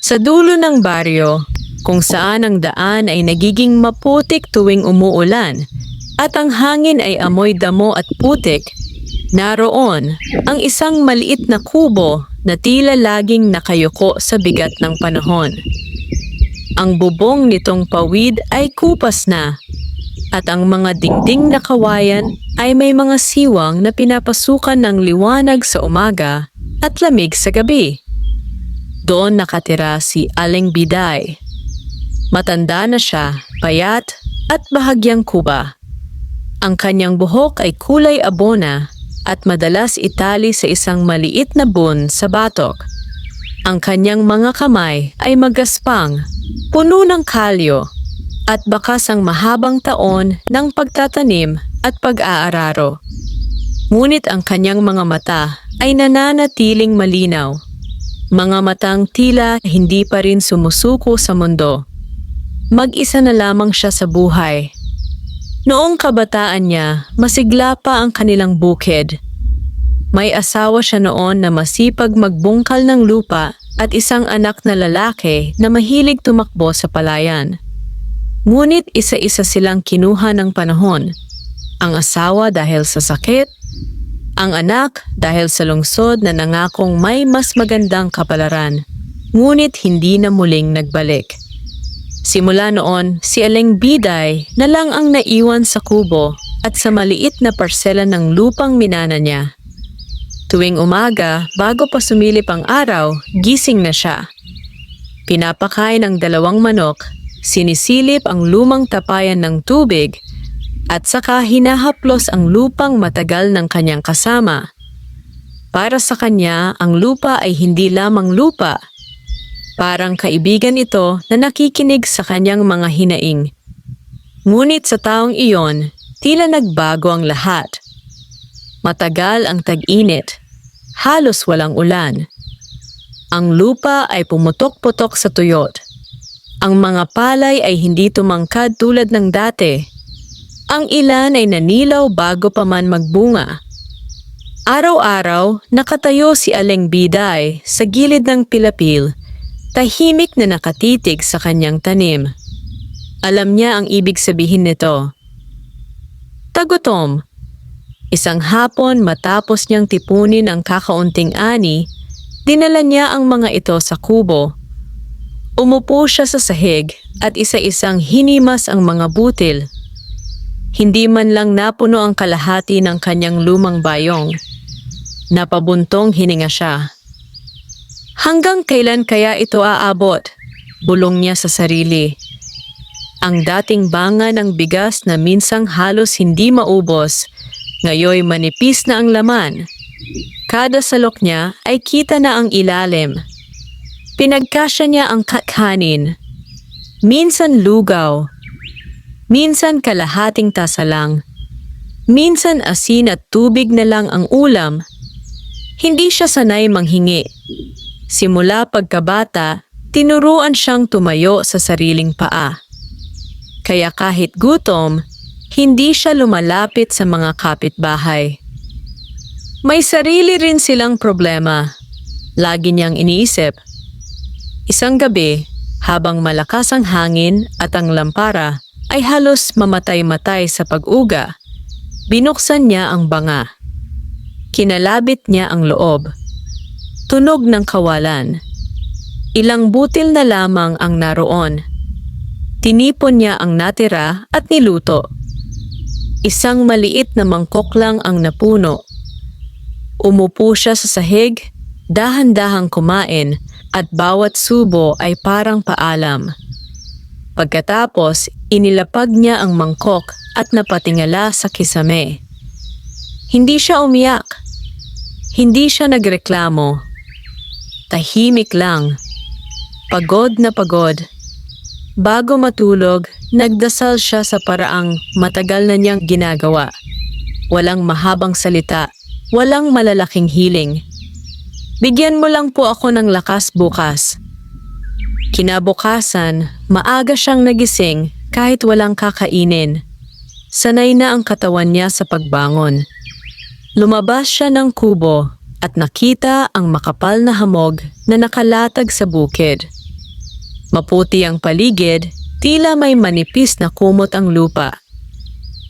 Sa dulo ng baryo, kung saan ang daan ay nagiging maputik tuwing umuulan at ang hangin ay amoy damo at putik, naroon ang isang maliit na kubo na tila laging nakayuko sa bigat ng panahon. Ang bubong nitong pawid ay kupas na at ang mga dingding na kawayan ay may mga siwang na pinapasukan ng liwanag sa umaga at lamig sa gabi. Doon nakatira si Aling Biday. Matanda na siya, payat at bahagyang kuba. Ang kanyang buhok ay kulay abona at madalas itali sa isang maliit na bun sa batok. Ang kanyang mga kamay ay magaspang, puno ng kalyo at bakas ang mahabang taon ng pagtatanim at pag-aararo. Ngunit ang kanyang mga mata ay nananatiling malinaw. Mga matang tila hindi pa rin sumusuko sa mundo. Mag-isa na lamang siya sa buhay. Noong kabataan niya, masigla pa ang kanilang bukid. May asawa siya noon na masipag magbungkal ng lupa at isang anak na lalaki na mahilig tumakbo sa palayan. Ngunit isa-isa silang kinuha ng panahon. Ang asawa dahil sa sakit, ang anak dahil sa lungsod na nangakong may mas magandang kapalaran, ngunit hindi na muling nagbalik. Simula noon, si Aling Biday na lang ang naiwan sa kubo at sa maliit na parsela ng lupang minana niya. Tuwing umaga, bago pa sumilip ang araw, gising na siya. Pinapakain ang 2 manok, sinisilip ang lumang tapayan ng tubig, at saka hinahaplos ang lupang matagal ng kanyang kasama. Para sa kanya, ang lupa ay hindi lamang lupa. Parang kaibigan ito na nakikinig sa kanyang mga hinaing. Ngunit sa taong iyon, tila nagbago ang lahat. Matagal ang tag-init, halos walang ulan. Ang lupa ay pumutok-putok sa tuyot. Ang mga palay ay hindi tumangkad tulad ng dati. Ang ilan ay nanilaw bago pa man magbunga. Araw-araw, nakatayo si Aling Biday sa gilid ng pilapil, tahimik na nakatitig sa kanyang tanim. Alam niya ang ibig sabihin nito. Tagutom. Isang hapon matapos niyang tipunin ang kakaunting ani, dinala niya ang mga ito sa kubo. Umupo siya sa sahig at isa-isang hinimas ang mga butil. Hindi man lang napuno ang kalahati ng kanyang lumang bayong. Napabuntong hininga siya. Hanggang kailan kaya ito aabot? Bulong niya sa sarili. Ang dating banga ng bigas na minsang halos hindi maubos, ngayoy manipis na ang laman. Kada salok niya ay kita na ang ilalim. Pinagkasya niya ang kakanin. Minsan lugaw. Minsan kalahating tasa lang. Minsan asin at tubig na lang ang ulam. Hindi siya sanay manghingi. Simula pagkabata, tinuruan siyang tumayo sa sariling paa. Kaya kahit gutom, hindi siya lumalapit sa mga kapitbahay. May sarili rin silang problema. Lagi niyang iniisip. Isang gabi, habang malakas ang hangin at ang lampara ay halos mamatay-matay sa pag-uga, binuksan niya ang banga. Kinalabit niya ang loob. Tunog ng kawalan. Ilang butil na lamang ang naroon. Tinipon niya ang natira at niluto. Isang maliit na mangkok lang ang napuno. Umupo siya sa sahig, dahan-dahang kumain at bawat subo ay parang paalam. Pagkatapos, inilapag niya ang mangkok at napatingala sa kisame. Hindi siya umiyak. Hindi siya nagreklamo. Tahimik lang. Pagod na pagod. Bago matulog, nagdasal siya sa paraang matagal na niyang ginagawa. Walang mahabang salita, walang malalaking hiling. Bigyan mo lang po ako ng lakas bukas. Kinabukasan, maaga siyang nagising kahit walang kakainin. Sanay na ang katawan niya sa pagbangon. Lumabas siya ng kubo at nakita ang makapal na hamog na nakalatag sa bukid. Maputi ang paligid, tila may manipis na kumot ang lupa.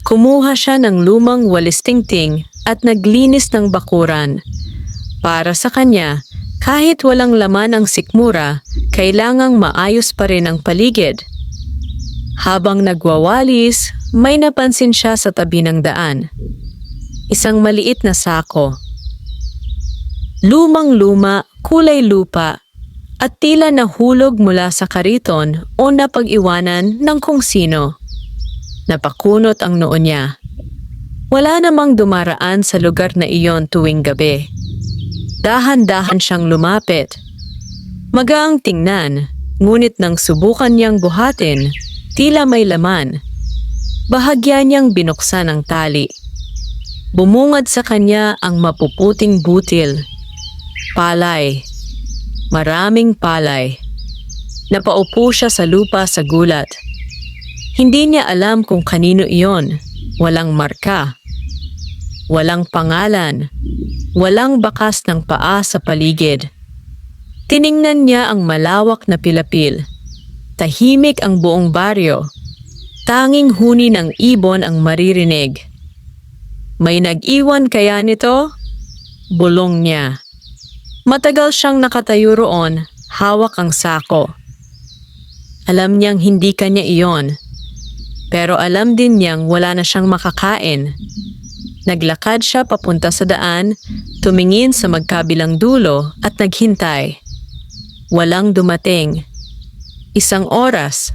Kumuha siya ng lumang walis tingting at naglinis ng bakuran. Para sa kanya, kahit walang laman ang sikmura, kailangang maayos pa rin ang paligid. Habang nagwawalis, may napansin siya sa tabi ng daan. Isang maliit na sako. Lumang-luma, kulay lupa, at tila nahulog mula sa kariton o napag-iwanan ng kung sino. Napakunot ang noo niya. Wala namang dumaraan sa lugar na iyon tuwing gabi. Dahan-dahan siyang lumapit. Magaang tingnan, ngunit nang subukan niyang buhatin, tila may laman. Bahagya niyang binuksan ang tali. Bumungad sa kanya ang mapuputing butil. Palay. Maraming palay. Napaupo siya sa lupa sa gulat. Hindi niya alam kung kanino iyon. Walang marka. Walang pangalan. Walang bakas ng paa sa paligid. Tiningnan niya ang malawak na pilapil. Tahimik ang buong baryo. Tanging huni ng ibon ang maririnig. May nag-iwan kaya nito? Bulong niya. Matagal siyang nakatayo roon, hawak ang sako. Alam niyang hindi kanya iyon. Pero alam din niyang wala na siyang makakain. Naglakad siya papunta sa daan, tumingin sa magkabilang dulo at naghintay. Walang dumating. 1 oras.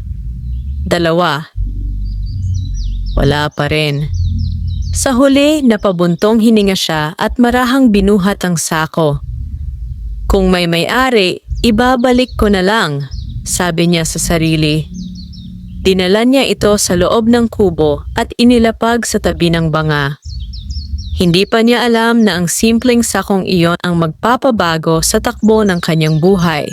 2. Wala pa rin. Sa huli, napabuntong hininga siya at marahang binuhat ang sako. Kung may-ari, ibabalik ko na lang, sabi niya sa sarili. Dinala niya ito sa loob ng kubo at inilapag sa tabi ng banga. Hindi pa niya alam na ang simpleng sakong iyon ang magpapabago sa takbo ng kanyang buhay.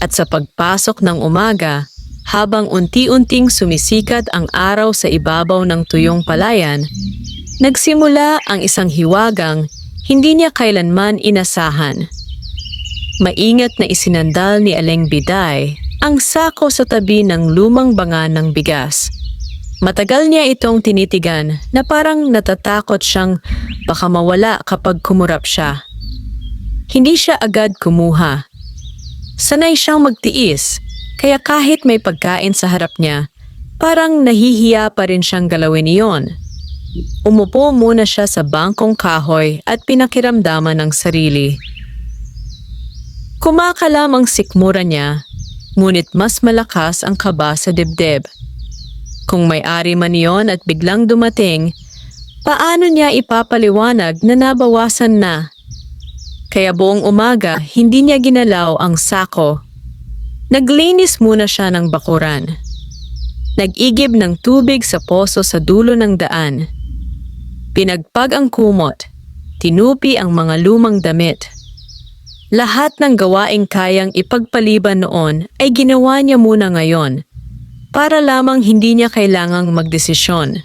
At sa pagpasok ng umaga, habang unti-unting sumisikat ang araw sa ibabaw ng tuyong palayan, nagsimula ang isang hiwagang hindi niya kailanman inasahan. Maingat na isinandal ni Aling Biday ang sako sa tabi ng lumang banga ng bigas. Matagal niya itong tinitigan na parang natatakot siyang baka mawala kapag kumurap siya. Hindi siya agad kumuha. Sanay siyang magtiis, kaya kahit may pagkain sa harap niya, parang nahihiya pa rin siyang galawin iyon. Umupo muna siya sa bangkong kahoy at pinakiramdaman ng sarili. Kumakalam ang sikmura niya, ngunit mas malakas ang kaba sa dibdib. Kung may-ari man iyon at biglang dumating, paano niya ipapaliwanag na nabawasan na? Kaya buong umaga, hindi niya ginalaw ang sako. Naglinis muna siya ng bakuran. Nag-igib ng tubig sa poso sa dulo ng daan. Pinagpag ang kumot. Tinupi ang mga lumang damit. Lahat ng gawaing kayang ipagpaliban noon ay ginawa niya muna ngayon, para lamang hindi niya kailangang magdesisyon.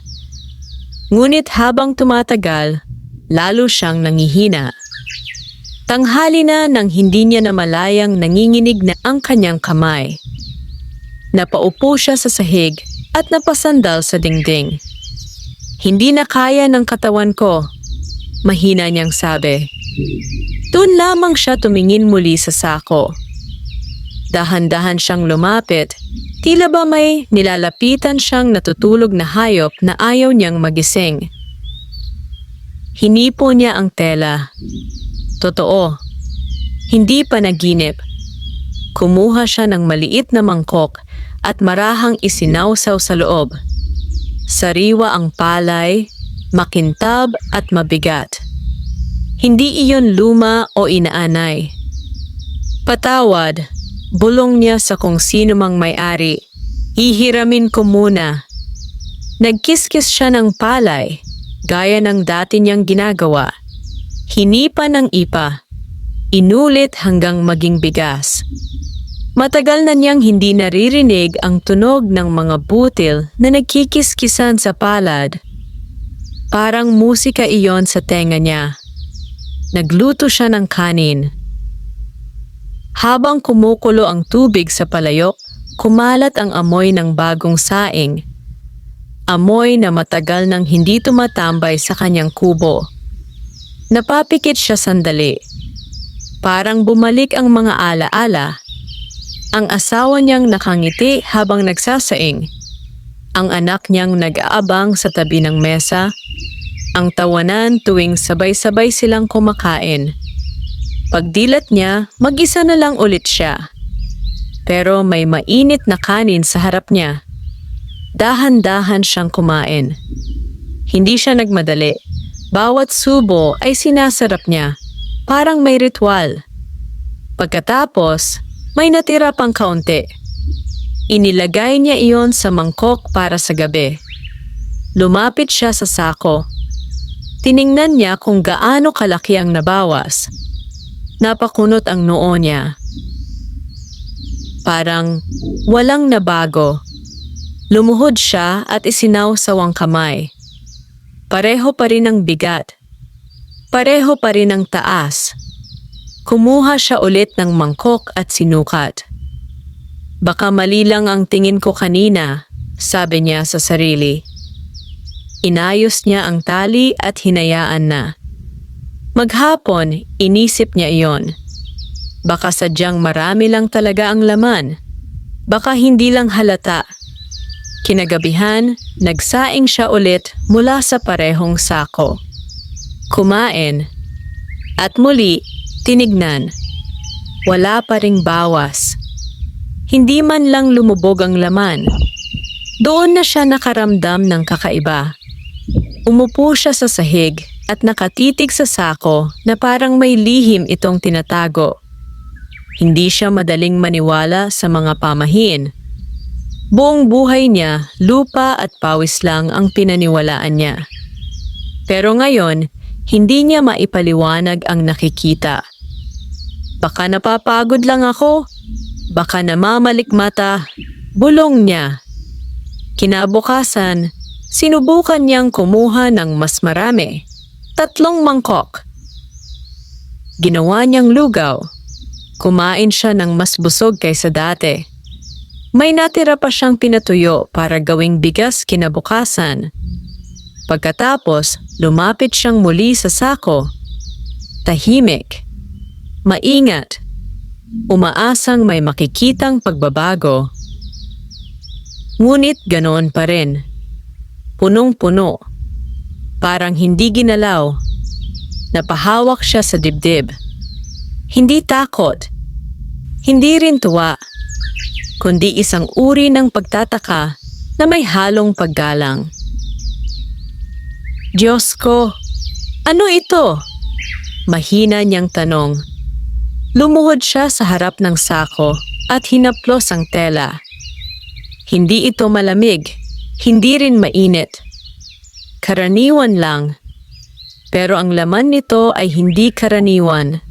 Ngunit habang tumatagal, lalo siyang nangihina. Tanghali na nang hindi niya namalayang nanginginig na ang kanyang kamay. Napaupo siya sa sahig at napasandal sa dingding. Hindi na kaya ng katawan ko, mahina niyang sabi. Doon lamang siya tumingin muli sa sako. Dahan-dahan siyang lumapit, tila ba may nilalapitan siyang natutulog na hayop na ayaw niyang magising. Hinipo niya ang tela. Totoo, hindi pa naginip. Kumuha siya ng maliit na mangkok at marahang isinawsaw sa loob. Sariwa ang palay, makintab at mabigat. Hindi iyon luma o inaanay. Patawad, bulong niya sa kung sino mang may-ari. Hihiramin ko muna. Nagkiskis siya ng palay, gaya ng dati niyang ginagawa. Hinipa ng ipa. Inulit hanggang maging bigas. Matagal na niyang hindi naririnig ang tunog ng mga butil na nagkikiskisan sa palad. Parang musika iyon sa tenga niya. Nagluto siya ng kanin. Habang kumukulo ang tubig sa palayok, kumalat ang amoy ng bagong saing. Amoy na matagal nang hindi tumatambay sa kanyang kubo. Napapikit siya sandali. Parang bumalik ang mga alaala. Ang asawa niyang nakangiti habang nagsasaing. Ang anak niyang nag-aabang sa tabi ng mesa. Ang tawanan tuwing sabay-sabay silang kumakain. Pagdilat niya, mag-isa na lang ulit siya. Pero may mainit na kanin sa harap niya. Dahan-dahan siyang kumain. Hindi siya nagmadali. Bawat subo ay sinasarap niya. Parang may ritual. Pagkatapos, may natira pang kaunti. Inilagay niya iyon sa mangkok para sa gabi. Lumapit siya sa sako. Tiningnan niya kung gaano kalaki ang nabawas. Napakunot ang noo niya. Parang walang nabago. Lumuhod siya at isinawsaw ang kamay. Pareho pa rin ang bigat. Pareho pa rin ang taas. Kumuha siya ulit ng mangkok at sinukat. Baka mali lang ang tingin ko kanina, sabi niya sa sarili. Inayos niya ang tali at hinayaan na. Maghapon, inisip niya iyon. Baka sadyang marami lang talaga ang laman. Baka hindi lang halata. Kinagabihan, nagsaing siya ulit mula sa parehong sako. Kumain. At muli, tinignan. Wala pa ring bawas. Hindi man lang lumubog ang laman. Doon na siya nakaramdam ng kakaiba. Umupo siya sa sahig at nakatitig sa sako na parang may lihim itong tinatago. Hindi siya madaling maniwala sa mga pamahiin. Buong buhay niya, lupa at pawis lang ang pinaniwalaan niya. Pero ngayon, hindi niya maipaliwanag ang nakikita. Baka napapagod lang ako. Baka namamalikmata, bulong niya. Kinabukasan, sinubukan niyang kumuha ng mas marami. 3 mangkok. Ginawa niyang lugaw. Kumain siya ng mas busog kaysa dati. May natira pa siyang pinatuyo para gawing bigas kinabukasan. Pagkatapos, lumapit siyang muli sa sako. Tahimik. Maingat. Umaasang may makikitang pagbabago. Ngunit ganoon pa rin. Punong-puno. Parang hindi ginalaw. Napahawak siya sa dibdib. Hindi takot. Hindi rin tuwa. Kundi isang uri ng pagtataka na may halong paggalang. Diyos ko, ano ito? Mahina niyang tanong. Lumuhod siya sa harap ng sako at hinaplos ang tela. Hindi ito malamig, hindi rin mainit. Karaniwan lang. Pero ang laman nito ay hindi karaniwan.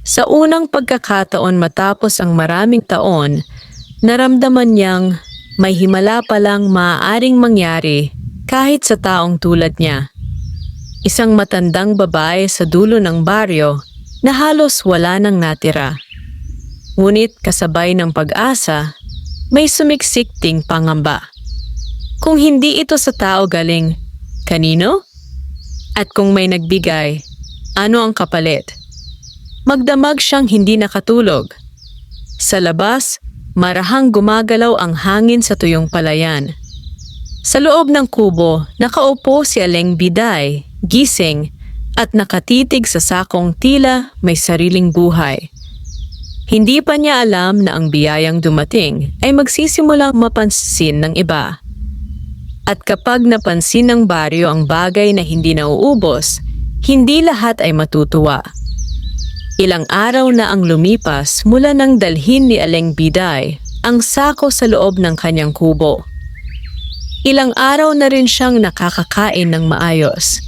Sa unang pagkakataon matapos ang maraming taon, naramdaman niyang may himala palang maaaring mangyari kahit sa taong tulad niya. Isang matandang babae sa dulo ng baryo na halos wala nang natira. Ngunit kasabay ng pag-asa, may sumiksik ding pangamba. Kung hindi ito sa tao galing, kanino? At kung may nagbigay, ano ang kapalit? Magdamag siyang hindi nakatulog. Sa labas, marahang gumagalaw ang hangin sa tuyong palayan. Sa loob ng kubo, nakaupo si Aling Biday, gising, at nakatitig sa sakong tila may sariling buhay. Hindi pa niya alam na ang biyayang dumating ay magsisimulang mapansin ng iba. At kapag napansin ng baryo ang bagay na hindi nauubos, hindi lahat ay matutuwa. Ilang araw na ang lumipas mula nang dalhin ni Aling Biday ang sako sa loob ng kanyang kubo. Ilang araw na rin siyang nakakakain ng maayos.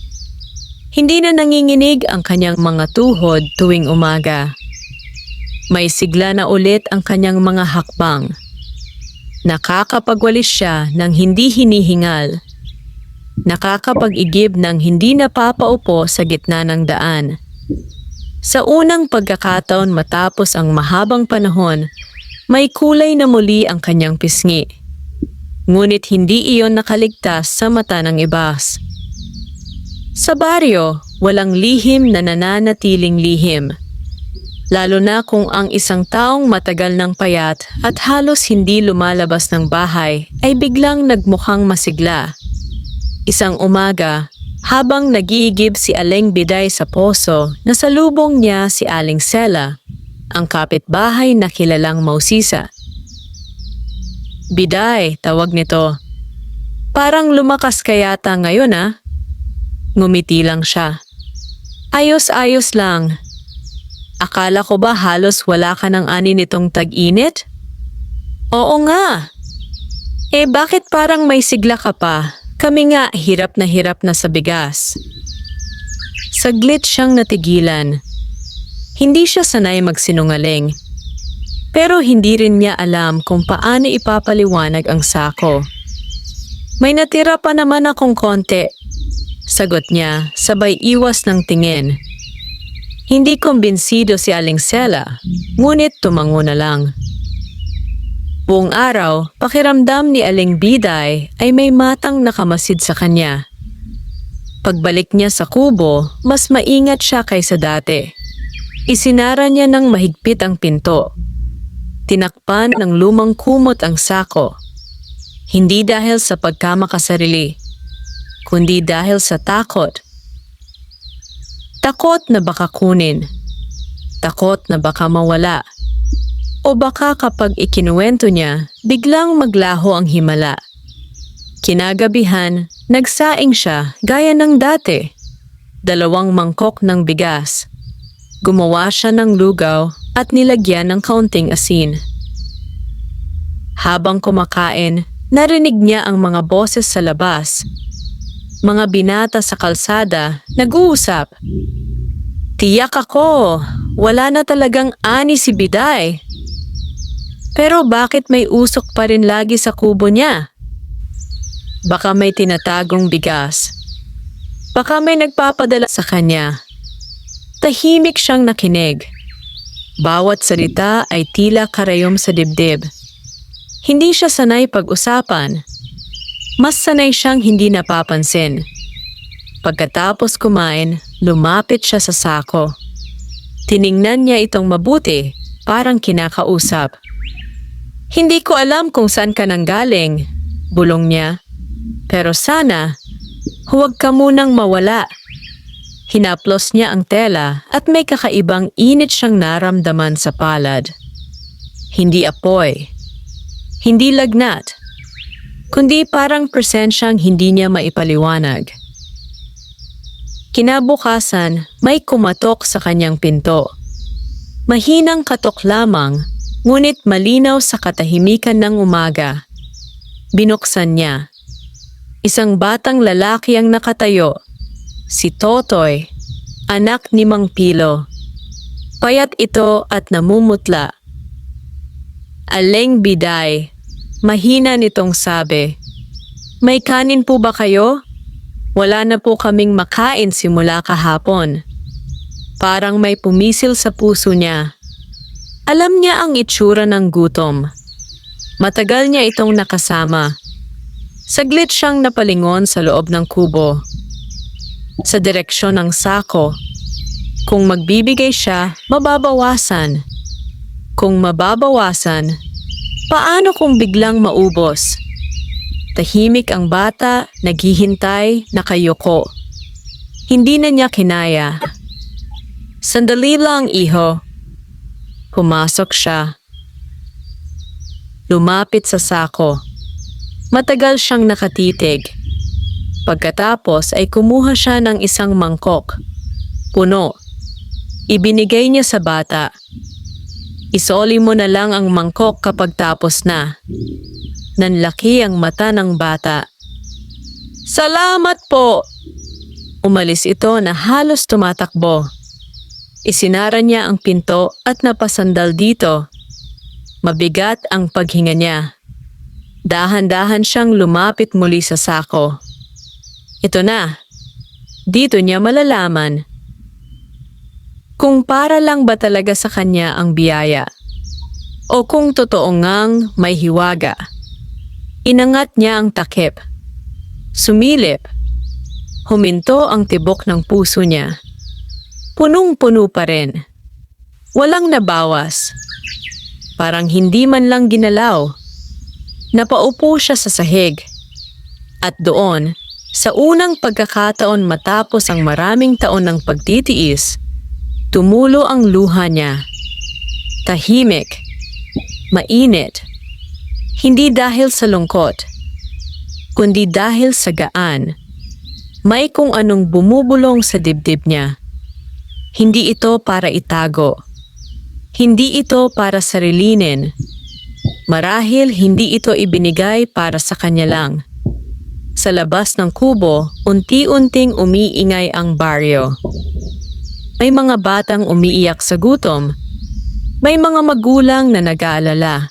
Hindi na nanginginig ang kanyang mga tuhod tuwing umaga. May sigla na ulit ang kanyang mga hakbang. Nakakapagwalis siya ng hindi hinihingal. Nakakapag-igib ng hindi napapaupo sa gitna ng daan. Sa unang pagkakataon matapos ang mahabang panahon, may kulay na muli ang kanyang pisngi. Ngunit hindi iyon nakaligtas sa mata ng ibas. Sa baryo, walang lihim na nananatiling lihim. Lalo na kung ang isang taong matagal ng payat at halos hindi lumalabas ng bahay ay biglang nagmukhang masigla. Isang umaga, habang nag-iigib si Aling Biday sa poso, nasalubong niya si Aling Sela, ang kapitbahay na kilalang mausisa. "Biday," tawag nito. "Parang lumakas ka yata ngayon ah." Ngumiti lang siya. "Ayos-ayos lang. Akala ko ba halos wala ka ng ani nitong tag-init?" "Oo nga. Bakit parang may sigla ka pa? Kami nga hirap na sa bigas." Saglit siyang natigilan. Hindi siya sanay magsinungaling. Pero hindi rin niya alam kung paano ipapaliwanag ang sako. "May natira pa naman akong konti," sagot niya, sabay iwas ng tingin. Hindi kumbinsido si Aling Sela, ngunit tumango na lang. Buong araw, pakiramdam ni Aling Biday ay may matang nakamasid sa kanya. Pagbalik niya sa kubo, mas maingat siya kaysa dati. Isinara niya ng mahigpit ang pinto. Tinakpan ng lumang kumot ang sako. Hindi dahil sa pagkamakasarili, kundi dahil sa takot. Takot na baka kunin. Takot na baka mawala. O baka kapag ikinuwento niya, biglang maglaho ang himala. Kinagabihan, nagsaing siya gaya ng dati. 2 mangkok ng bigas. Gumawa siya ng lugaw at nilagyan ng kaunting asin. Habang kumakain, narinig niya ang mga boses sa labas. Mga binata sa kalsada, nag-uusap. "Tiyak ako, wala na talagang ani si Biday. Pero bakit may usok pa rin lagi sa kubo niya? Baka may tinatagong bigas. Baka may nagpapadala sa kanya." Tahimik siyang nakinig. Bawat salita ay tila karayom sa dibdib. Hindi siya sanay pag-usapan. Mas sanay siyang hindi napapansin. Pagkatapos kumain, lumapit siya sa sako. Tiningnan niya itong mabuti, parang kinakausap. "Hindi ko alam kung saan ka nanggaling," bulong niya. "Pero sana, huwag ka munang mawala." Hinaplos niya ang tela at may kakaibang init siyang naramdaman sa palad. Hindi apoy, hindi lagnat, kundi parang presensyang hindi niya maipaliwanag. Kinabukasan, may kumatok sa kanyang pinto. Mahinang katok lamang, ngunit malinaw sa katahimikan ng umaga. Binuksan niya. Isang batang lalaki ang nakatayo. Si Totoy, anak ni Mang Pilo. Payat ito at namumutla. "Aling Biday," mahina nitong sabi. "May kanin po ba kayo? Wala na po kaming makain simula kahapon." Parang may pumisil sa puso niya. Alam niya ang itsura ng gutom. Matagal niya itong nakasama. Saglit siyang napalingon sa loob ng kubo. Sa direksyon ng sako. Kung magbibigay siya, mababawasan. Kung mababawasan, paano kung biglang maubos? Tahimik ang bata, naghihintay, nakayuko. Hindi na niya kinaya. "Sandali lang, iho." Pumasok siya. Lumapit sa sako. Matagal siyang nakatitig. Pagkatapos ay kumuha siya ng isang mangkok. Puno. Ibinigay niya sa bata. "Isoli mo na lang ang mangkok kapag tapos na." Nanlaki ang mata ng bata. "Salamat po!" Umalis ito na halos tumatakbo. Isinara niya ang pinto at napasandal dito. Mabigat ang paghinga niya. Dahan-dahan siyang lumapit muli sa sako. Ito na. Dito niya malalaman. Kung para lang ba talaga sa kanya ang biyaya, o kung totoo ngang may hiwaga. Inangat niya ang takip. Sumilip. Huminto ang tibok ng puso niya. Punong-puno pa rin. Walang nabawas. Parang hindi man lang ginalaw. Napaupo siya sa sahig. At doon, sa unang pagkakataon matapos ang maraming taon ng pagtitiis, tumulo ang luha niya. Tahimik. Mainit. Hindi dahil sa lungkot, kundi dahil sa gaan. May kung anong bumubulong sa dibdib niya. Hindi ito para itago. Hindi ito para sarilinin. Marahil hindi ito ibinigay para sa kanya lang. Sa labas ng kubo, unti-unting umiingay ang baryo. May mga batang umiiyak sa gutom. May mga magulang na nag-aalala.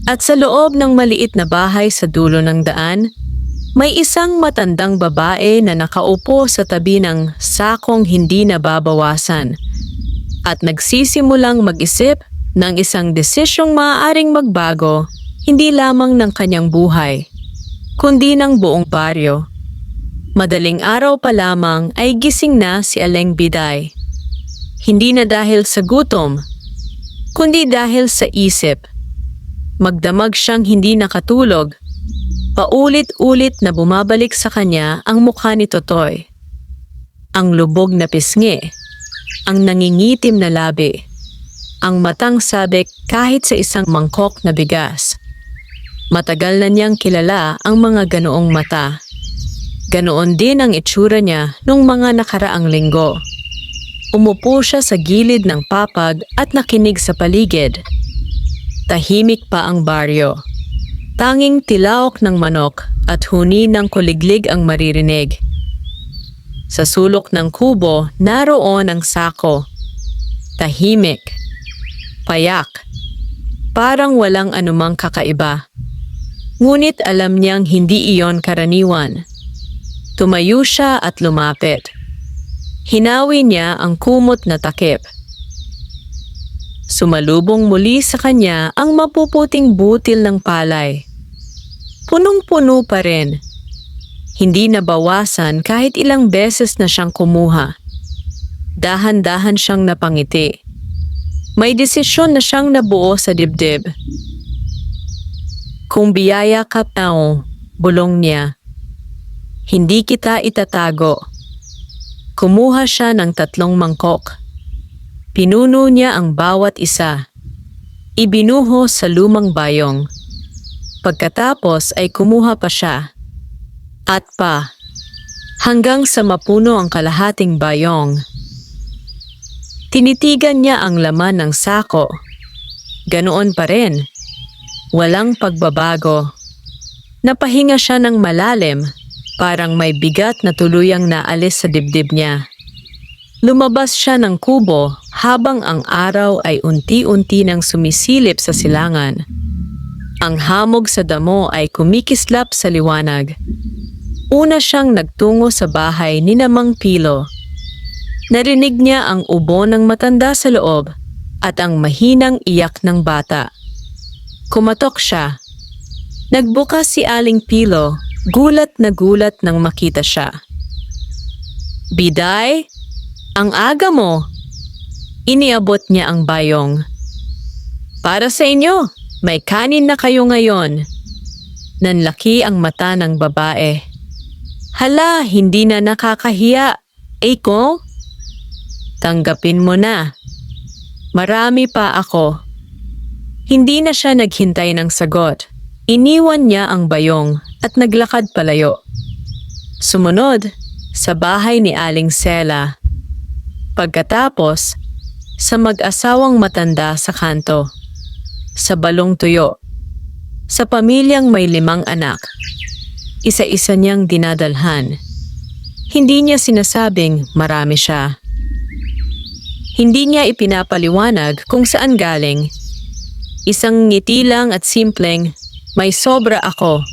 At sa loob ng maliit na bahay sa dulo ng daan, may isang matandang babae na nakaupo sa tabi ng sakong hindi nababawasan at nagsisimulang mag-isip ng isang desisyong maaaring magbago hindi lamang ng kanyang buhay, kundi ng buong baryo. Madaling araw pa lamang ay gising na si Aling Biday. Hindi na dahil sa gutom, kundi dahil sa isip. Magdamag siyang hindi nakatulog. Paulit-ulit na bumabalik sa kanya ang mukha ni Totoy. Ang lubog na pisngi, ang nangingitim na labi, ang matang sabik kahit sa isang mangkok na bigas. Matagal na niyang kilala ang mga ganoong mata. Ganoon din ang itsura niya nung mga nakaraang linggo. Umupo siya sa gilid ng papag at nakinig sa paligid. Tahimik pa ang baryo. Tanging tilaok ng manok at huni ng kuliglig ang maririnig. Sa sulok ng kubo, naroon ang sako. Tahimik. Payak. Parang walang anumang kakaiba. Ngunit alam niyang hindi iyon karaniwan. Tumayo siya at lumapit. Hinawi niya ang kumot na takip. Sumalubong muli sa kanya ang mapuputing butil ng palay. Punong-puno pa rin. Hindi nabawasan kahit ilang beses na siyang kumuha. Dahan-dahan siyang napangiti. May desisyon na siyang nabuo sa dibdib. Kung biyaya ka tao, bulong niya. Hindi kita itatago. Kumuha siya ng 3 mangkok. Pinuno niya ang bawat isa. Ibinuho sa lumang bayong. Pagkatapos ay kumuha pa siya. At pa. Hanggang sa mapuno ang kalahating bayong. Tinitigan niya ang laman ng sako. Ganoon pa rin. Walang pagbabago. Napahinga siya ng malalim, parang may bigat na tuluyang naalis sa dibdib niya. Lumabas siya ng kubo habang ang araw ay unti-unti nang sumisilip sa silangan. Ang hamog sa damo ay kumikislap sa liwanag. Una siyang nagtungo sa bahay ni Mang Pilo. Narinig niya ang ubo ng matanda sa loob at ang mahinang iyak ng bata. Kumatok siya. Nagbukas si Aling Pilo, gulat na gulat nang makita siya. Biday? Ang aga mo! Iniabot niya ang bayong. Para sa inyo, may kanin na kayo ngayon. Nanlaki ang mata ng babae. Hala, hindi na nakakahiya. Eko? Tanggapin mo na. Marami pa ako. Hindi na siya naghintay ng sagot. Iniwan niya ang bayong at naglakad palayo. Sumunod, sa bahay ni Aling Sela. Pagkatapos, sa mag-asawang matanda sa kanto. Sa balong tuyo. Sa pamilyang may 5 anak. Isa-isa niyang dinadalhan. Hindi niya sinasabing marami siya. Hindi niya ipinapaliwanag kung saan galing. Isang ngiti lang at simpleng, may sobra ako.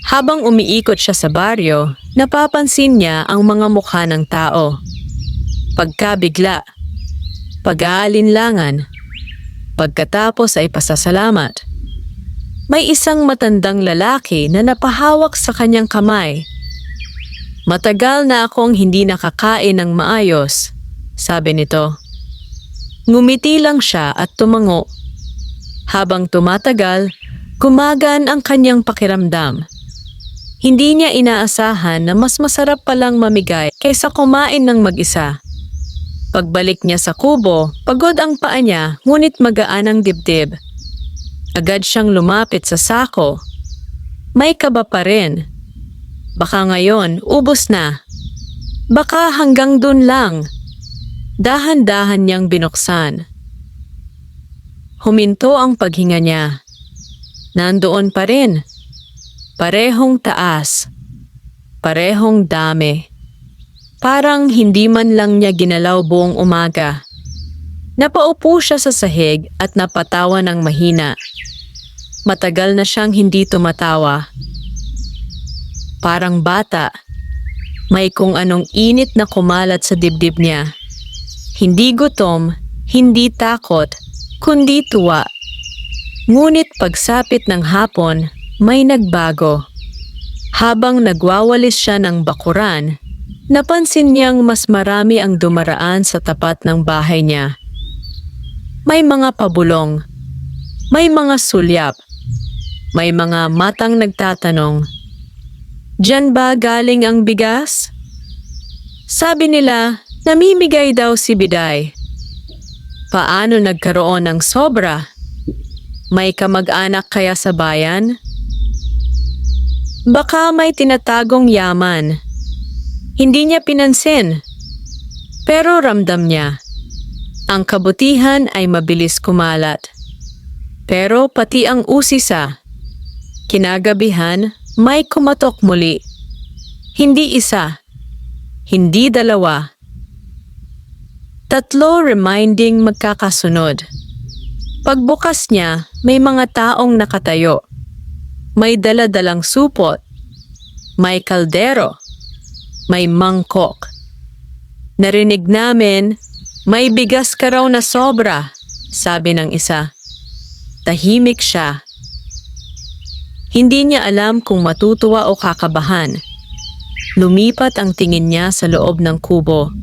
Habang umiikot siya sa baryo, napapansin niya ang mga mukha ng tao. Pagkabigla, pag-aalinlangan. Pagkatapos ay pasasalamat. May isang matandang lalaki na napahawak sa kanyang kamay. "Matagal na akong hindi nakakain ng maayos," sabi nito. Ngumiti lang siya at tumango. Habang tumatagal, gumagaan ang kanyang pakiramdam. Hindi niya inaasahan na mas masarap palang mamigay kaysa kumain ng mag-isa. Pagbalik niya sa kubo, pagod ang paa niya ngunit magaan ang dibdib. Agad siyang lumapit sa sako. May kaba pa rin. Baka ngayon, ubos na. Baka hanggang dun lang. Dahan-dahan niyang binuksan. Huminto ang paghinga niya. Nandoon pa rin. Parehong taas. Parehong dami. Parang hindi man lang niya ginalaw buong umaga. Napaupo siya sa sahig at napatawa ng mahina. Matagal na siyang hindi tumatawa. Parang bata. May kung anong init na kumalat sa dibdib niya. Hindi gutom, hindi takot, kundi tuwa. Ngunit pagsapit ng hapon, may nagbago. Habang nagwawalis siya ng bakuran, napansin niyang mas marami ang dumaraan sa tapat ng bahay niya. May mga pabulong, may mga sulyap, may mga matang nagtatanong, "Diyan ba galing ang bigas?" Sabi nila, namimigay daw si Biday. Paano nagkaroon ng sobra? May kamag-anak kaya sa bayan? Baka may tinatagong yaman. Hindi niya pinansin. Pero ramdam niya. Ang kabutihan ay mabilis kumalat. Pero pati ang usisa. Kinagabihan, may kumatok muli. Hindi isa. Hindi dalawa. 3 reminding magkakasunod. Pagbukas niya, may mga taong nakatayo. May dala-dalang supot. May kaldero. May mangkok. Narinig namin, "May bigas ka raw na sobra," sabi ng isa. Tahimik siya. Hindi niya alam kung matutuwa o kakabahan. Lumipat ang tingin niya sa loob ng kubo.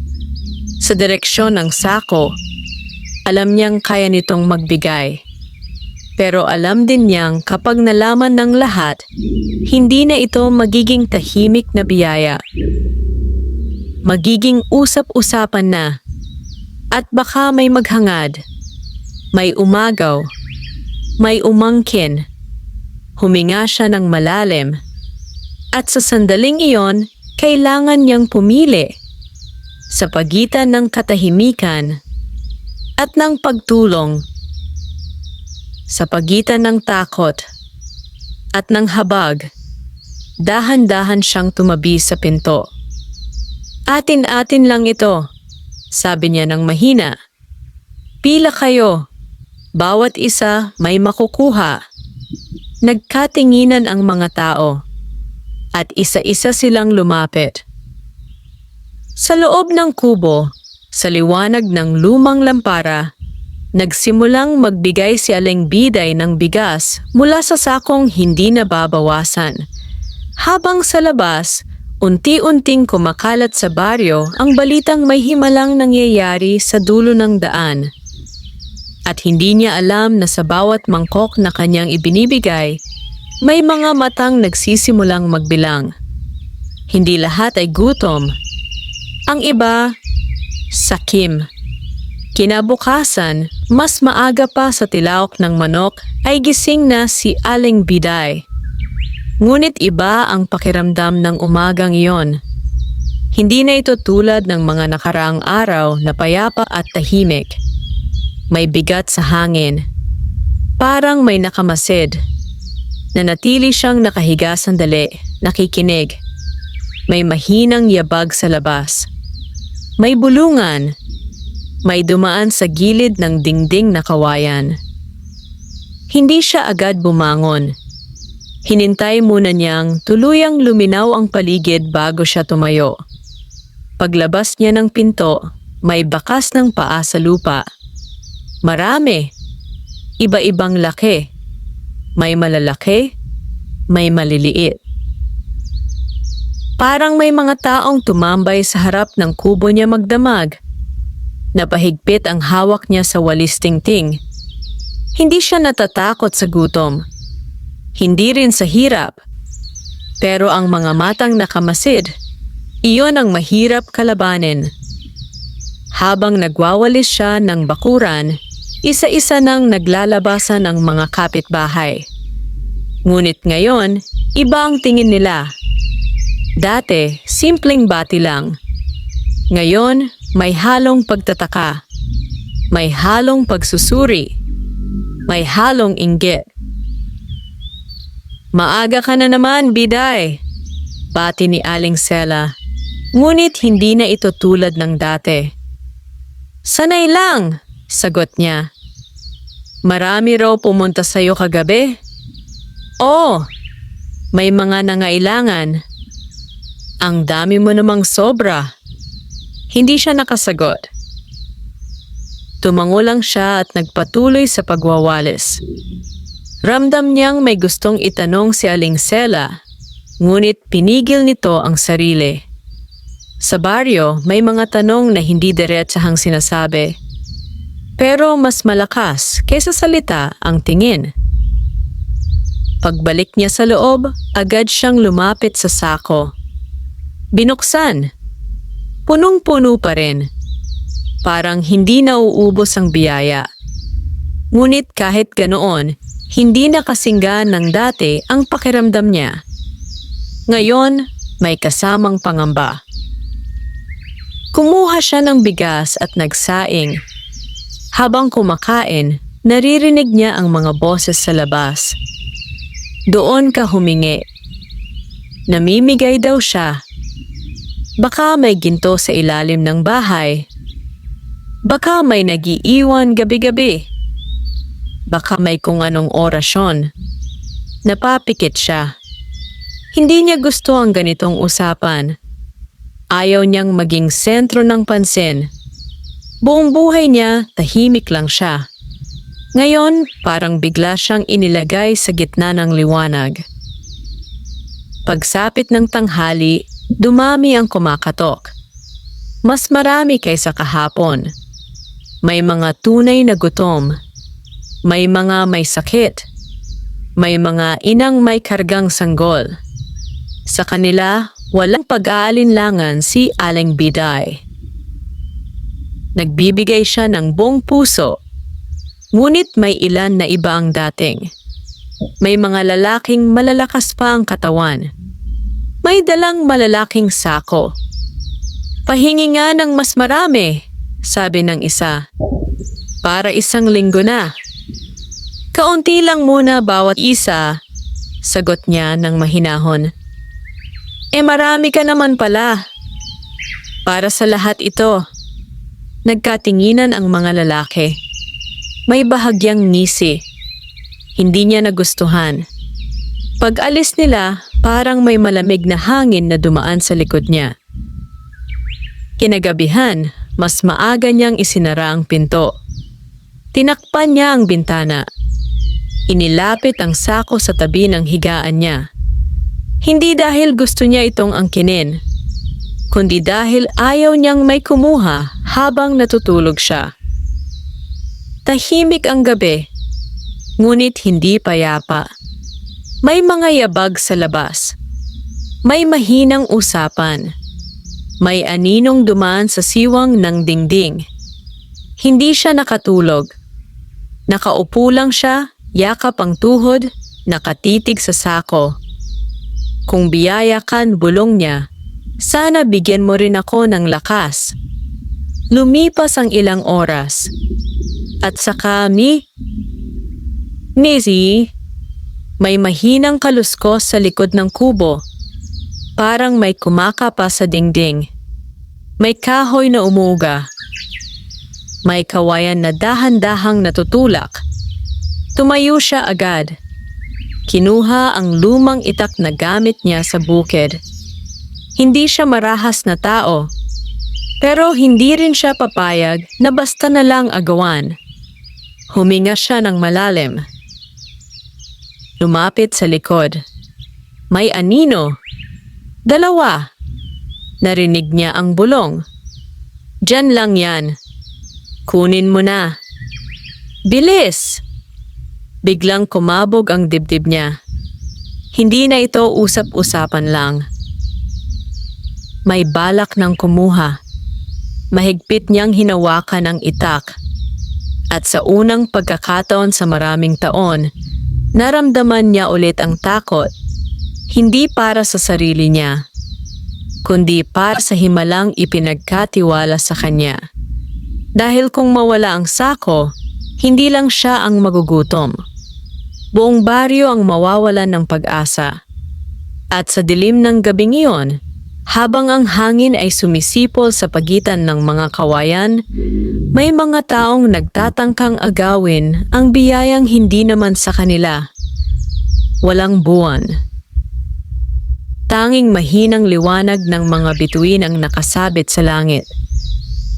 Sa direksyon ng sako, alam niyang kaya nitong magbigay. Pero alam din niyang kapag nalaman ng lahat, hindi na ito magiging tahimik na biyaya. Magiging usap-usapan na. At baka may maghangad, may umagaw, may umangkin. Huminga siya ng malalim. At sa sandaling iyon, kailangan niyang pumili. Sa pagitan ng katahimikan at ng pagtulong. Sa pagitan ng takot at ng habag, dahan-dahan siyang tumabi sa pinto. "Atin-atin lang ito," sabi niya ng mahina. "Pila kayo. Bawat isa may makukuha." Nagkatinginan ang mga tao. At isa-isa silang lumapit. Sa loob ng kubo, sa liwanag ng lumang lampara, nagsimulang magbigay si Aling Biday ng bigas mula sa sakong hindi nababawasan. Habang sa labas, unti-unting kumakalat sa baryo ang balitang may himalang nangyayari sa dulo ng daan. At hindi niya alam na sa bawat mangkok na kanyang ibinibigay, may mga matang nagsisimulang magbilang. Hindi lahat ay gutom. Ang iba, sakim. Kinabukasan, mas maaga pa sa tilaok ng manok ay gising na si Aling Biday. Ngunit iba ang pakiramdam ng umagang iyon. Hindi na ito tulad ng mga nakaraang araw na payapa at tahimik. May bigat sa hangin. Parang may nakamasid. Nanatili siyang nakahiga sandali, nakikinig. May mahinang yabag sa labas. May bulungan. May dumaan sa gilid ng dingding na kawayan. Hindi siya agad bumangon. Hinintay muna niyang tuluyang luminaw ang paligid bago siya tumayo. Paglabas niya ng pinto, may bakas ng paa sa lupa. Marami. Iba-ibang laki. May malalaki, may maliliit. Parang may mga taong tumambay sa harap ng kubo niya magdamag. Napahigpit ang hawak niya sa walis tingting. Hindi siya natatakot sa gutom. Hindi rin sa hirap. Pero ang mga matang nakamasid, iyon ang mahirap kalabanin. Habang nagwawalis siya ng bakuran, isa-isa nang naglalabasan ang mga kapitbahay. Ngunit ngayon, iba ang tingin nila. Dati, simpleng bati lang. Ngayon, may halong pagtataka. May halong pagsusuri. May halong inggit. "Maaga ka na naman, Biday," bati ni Aling Sela. Ngunit hindi na ito tulad ng dati. "Sanay lang," sagot niya. "Marami raw pumunta sa'yo kagabi?" "Oo, may mga nangailangan." "Ang dami mo namang sobra." Hindi siya nakasagot. Tumango lang siya at nagpatuloy sa pagwawalis. Ramdam niyang may gustong itanong si Aling Sela, ngunit pinigil nito ang sarili. Sa baryo, may mga tanong na hindi diretsahang sinasabi. Pero mas malakas kaysa salita ang tingin. Pagbalik niya sa loob, agad siyang lumapit sa sako. Binuksan. Punong-puno pa rin. Parang hindi nauubos ang biyaya. Ngunit kahit ganoon, hindi na kasinggan ng dati ang pakiramdam niya. Ngayon, may kasamang pangamba. Kumuha siya ng bigas at nagsaing. Habang kumakain, naririnig niya ang mga boses sa labas. Doon ka humingi. Namimigay daw siya. Baka may ginto sa ilalim ng bahay. Baka may nagiiwan gabi-gabi. Baka may kung anong orasyon. Napapikit siya. Hindi niya gusto ang ganitong usapan. Ayaw niyang maging sentro ng pansin. Buong buhay niya, tahimik lang siya. Ngayon, parang bigla siyang inilagay sa gitna ng liwanag. Pagsapit ng tanghali, dumami ang kumakatok. Mas marami kaysa kahapon. May mga tunay na gutom. May mga may sakit. May mga inang may kargang sanggol. Sa kanila, walang pag-aalinlangan si Aling Biday. Nagbibigay siya ng buong puso. Ngunit may ilan na iba ang dating. May mga lalaking malalakas pa ang katawan. May dalang malalaking sako. "Pahingi nga ng mas marami," sabi ng isa. "Para isang linggo na." "Kaunti lang muna bawat isa," sagot niya ng mahinahon. Marami ka naman pala." "Para sa lahat ito." Nagkatinginan ang mga lalaki. May bahagyang ngisi. Hindi niya nagustuhan. Pag-alis nila, parang may malamig na hangin na dumaan sa likod niya. Kinagabihan, mas maaga niyang isinara ang pinto. Tinakpan niya ang bintana. Inilapit ang sako sa tabi ng higaan niya. Hindi dahil gusto niya itong angkinin, kundi dahil ayaw niyang may kumuha habang natutulog siya. Tahimik ang gabi, ngunit hindi payapa. May mga yabag sa labas. May mahinang usapan. May aninong dumaan sa siwang ng dingding. Hindi siya nakatulog. Nakaupo lang siya, yakap ang tuhod, nakatitig sa sako. "Kung biyaya kan, bulong niya, sana bigyan mo rin ako ng lakas." Lumipas ang ilang oras. At saka Nisi, may mahinang kaluskos sa likod ng kubo. Parang may kumakapa sa dingding. May kahoy na umuga. May kawayan na dahan-dahang natutulak. Tumayo siya agad. Kinuha ang lumang itak na gamit niya sa bukid. Hindi siya marahas na tao. Pero hindi rin siya papayag na basta na lang agawan. Huminga siya ng malalim. Lumapit sa likod. May anino. 2. Narinig niya ang bulong. Diyan lang yan. Kunin mo na. Bilis! Biglang kumabog ang dibdib niya. Hindi na ito usap-usapan lang. May balak ng kumuha. Mahigpit niyang hinawakan ang itak. At sa unang pagkakataon sa maraming taon, naramdaman niya ulit ang takot. Hindi para sa sarili niya, kundi para sa himalang ipinagkatiwala sa kanya. Dahil kung mawala ang sako, hindi lang siya ang magugutom. Buong baryo ang mawawalan ng pag-asa. At sa dilim ng gabing iyon, habang ang hangin ay sumisipol sa pagitan ng mga kawayan, may mga taong nagtatangkang agawin ang biyayang hindi naman sa kanila. Walang buwan. Tanging mahinang liwanag ng mga bituin ang nakasabit sa langit.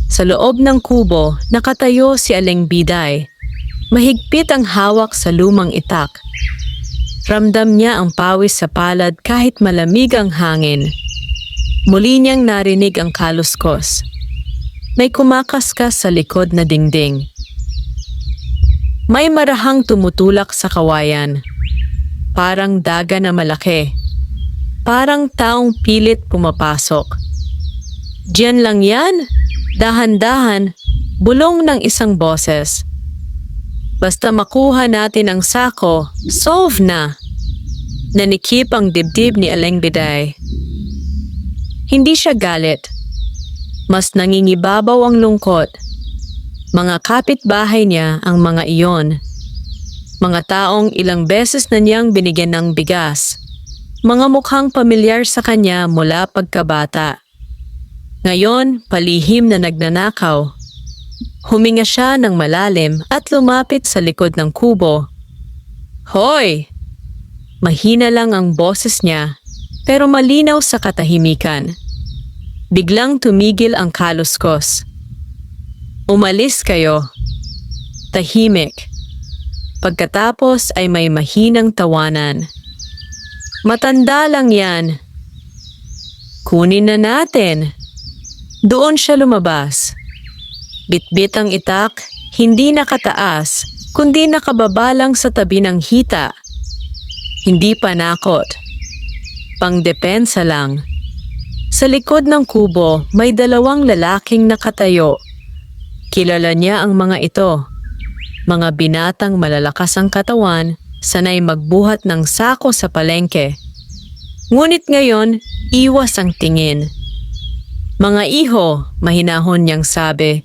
Sa loob ng kubo, nakatayo si Aling Biday. Mahigpit ang hawak sa lumang itak. Ramdam niya ang pawis sa palad kahit malamig ang hangin. Muli niyang narinig ang kaluskos. May kumakaskas sa likod na dingding. May marahang tumutulak sa kawayan. Parang daga na malaki. Parang taong pilit pumapasok. Diyan lang yan, dahan-dahan, bulong ng isang boses. Basta makuha natin ang sako, solve na. Nanikip ang dibdib ni Aling Biday. Hindi siya galit. Mas nangingibabaw ang lungkot. Mga kapitbahay niya ang mga iyon. Mga taong ilang beses na niyang binigyan ng bigas. Mga mukhang pamilyar sa kanya mula pagkabata. Ngayon, palihim na nagnanakaw. Huminga siya ng malalim at lumapit sa likod ng kubo. Hoy! Mahina lang ang boses niya, pero malinaw sa katahimikan. Biglang tumigil ang kaluskos. Umalis kayo. Tahimik. Pagkatapos ay may mahinang tawanan. Matanda lang yan. Kunin na natin. Doon siya lumabas. Bitbit ang itak, hindi nakataas, kundi nakababa lang sa tabi ng hita. Hindi panakot. Pangdepensa lang. Sa likod ng kubo, may 2 lalaking nakatayo. Kilala niya ang mga ito. Mga binatang malalakas ang katawan, sanay magbuhat ng sako sa palengke. Ngunit ngayon, iwas ang tingin. Mga iho, mahinahon niyang sabi.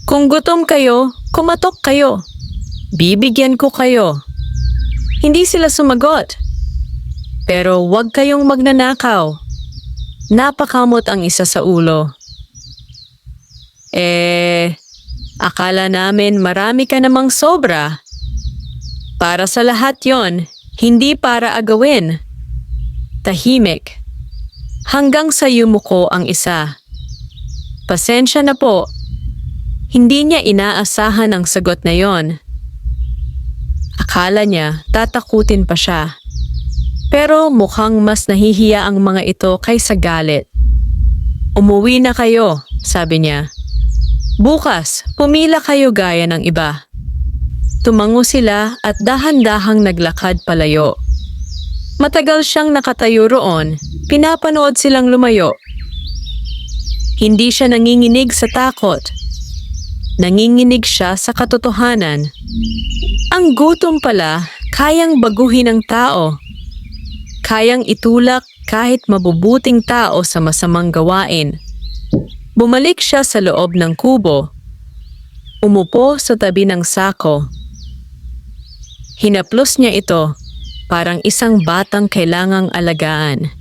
Kung gutom kayo, kumatok kayo. Bibigyan ko kayo. Hindi sila sumagot. Pero huwag kayong magnanakaw. Napakamot ang isa sa ulo. Akala namin marami ka namang sobra. Para sa lahat yon, hindi para agawin. Tahimik. Hanggang sa yumuko ang isa. Pasensya na po. Hindi niya inaasahan ang sagot na yon. Akala niya tatakutin pa siya. Pero mukhang mas nahihiya ang mga ito kaysa galit. Umuwi na kayo, sabi niya. Bukas, pumila kayo gaya ng iba. Tumango sila at dahan-dahang naglakad palayo. Matagal siyang nakatayo roon, pinapanood silang lumayo. Hindi siya nanginginig sa takot. Nanginginig siya sa katotohanan. Ang gutom pala, kayang baguhin ng tao. Kayang itulak kahit mabubuting tao sa masamang gawain. Bumalik siya sa loob ng kubo. Umupo sa tabi ng sako. Hinaplos niya ito, parang isang batang kailangang alagaan.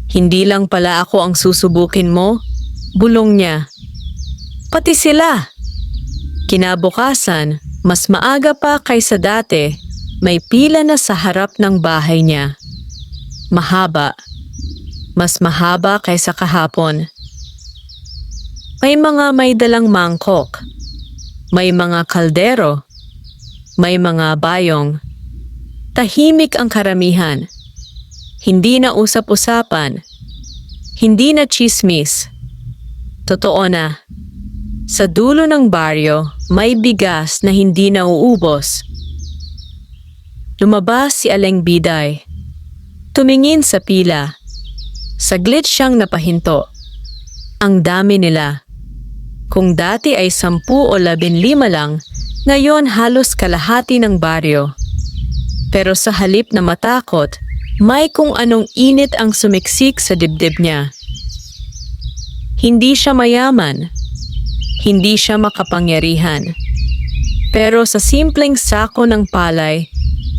Hindi lang pala ako ang susubukin mo, bulong niya. Pati sila. Kinabukasan, mas maaga pa kaysa dati, may pila na sa harap ng bahay niya. Mahaba. Mas mahaba kaysa kahapon. may dalang mangkok, may mga kaldero, may mga bayong. Tahimik ang karamihan. Hindi na usap-usapan. Hindi na chismis. Totoo na. Sa dulo ng baryo, may bigas na hindi nauubos. Lumabas si Aling Biday. Tumingin sa pila. Saglit siyang napahinto. Ang dami nila. Kung dati ay 10 o 15 lang, ngayon halos kalahati ng baryo. Pero sa halip na matakot, may kung anong init ang sumiksik sa dibdib niya. Hindi siya mayaman. Hindi siya makapangyarihan. Pero sa simpleng sako ng palay,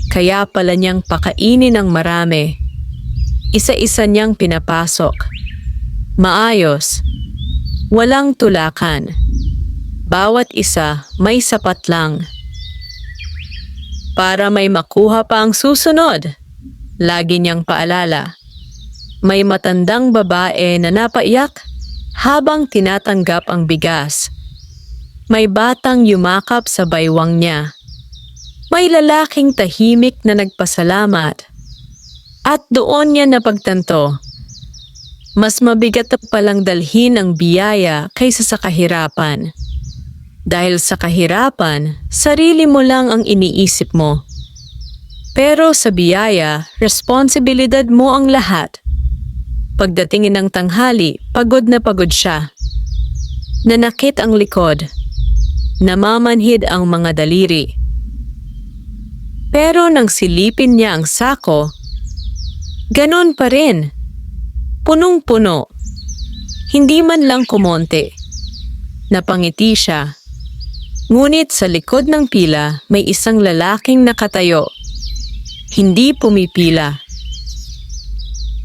kaya pala niyang pakainin ng marami. Isa-isa niyang pinapasok. Maayos. Walang tulakan. Bawat isa may sapat lang. Para may makuha pa ang susunod, lagi niyang paalala. May matandang babae na napaiyak habang tinatanggap ang bigas. May batang yumakap sa baywang niya. May lalaking tahimik na nagpasalamat. At doon niya napagtanto, mas mabigat palang dalhin ang biyaya kaysa sa kahirapan. Dahil sa kahirapan, sarili mo lang ang iniisip mo. Pero sa biyaya, responsibilidad mo ang lahat. Pagdating ng tanghali, pagod na pagod siya. Nanakit ang likod. Namamanhid ang mga daliri. Pero nang silipin niya ang sako, ganon pa rin. Punong-puno. Hindi man lang kumonte. Napangiti siya. Ngunit sa likod ng pila may isang lalaking nakatayo. Hindi pumipila.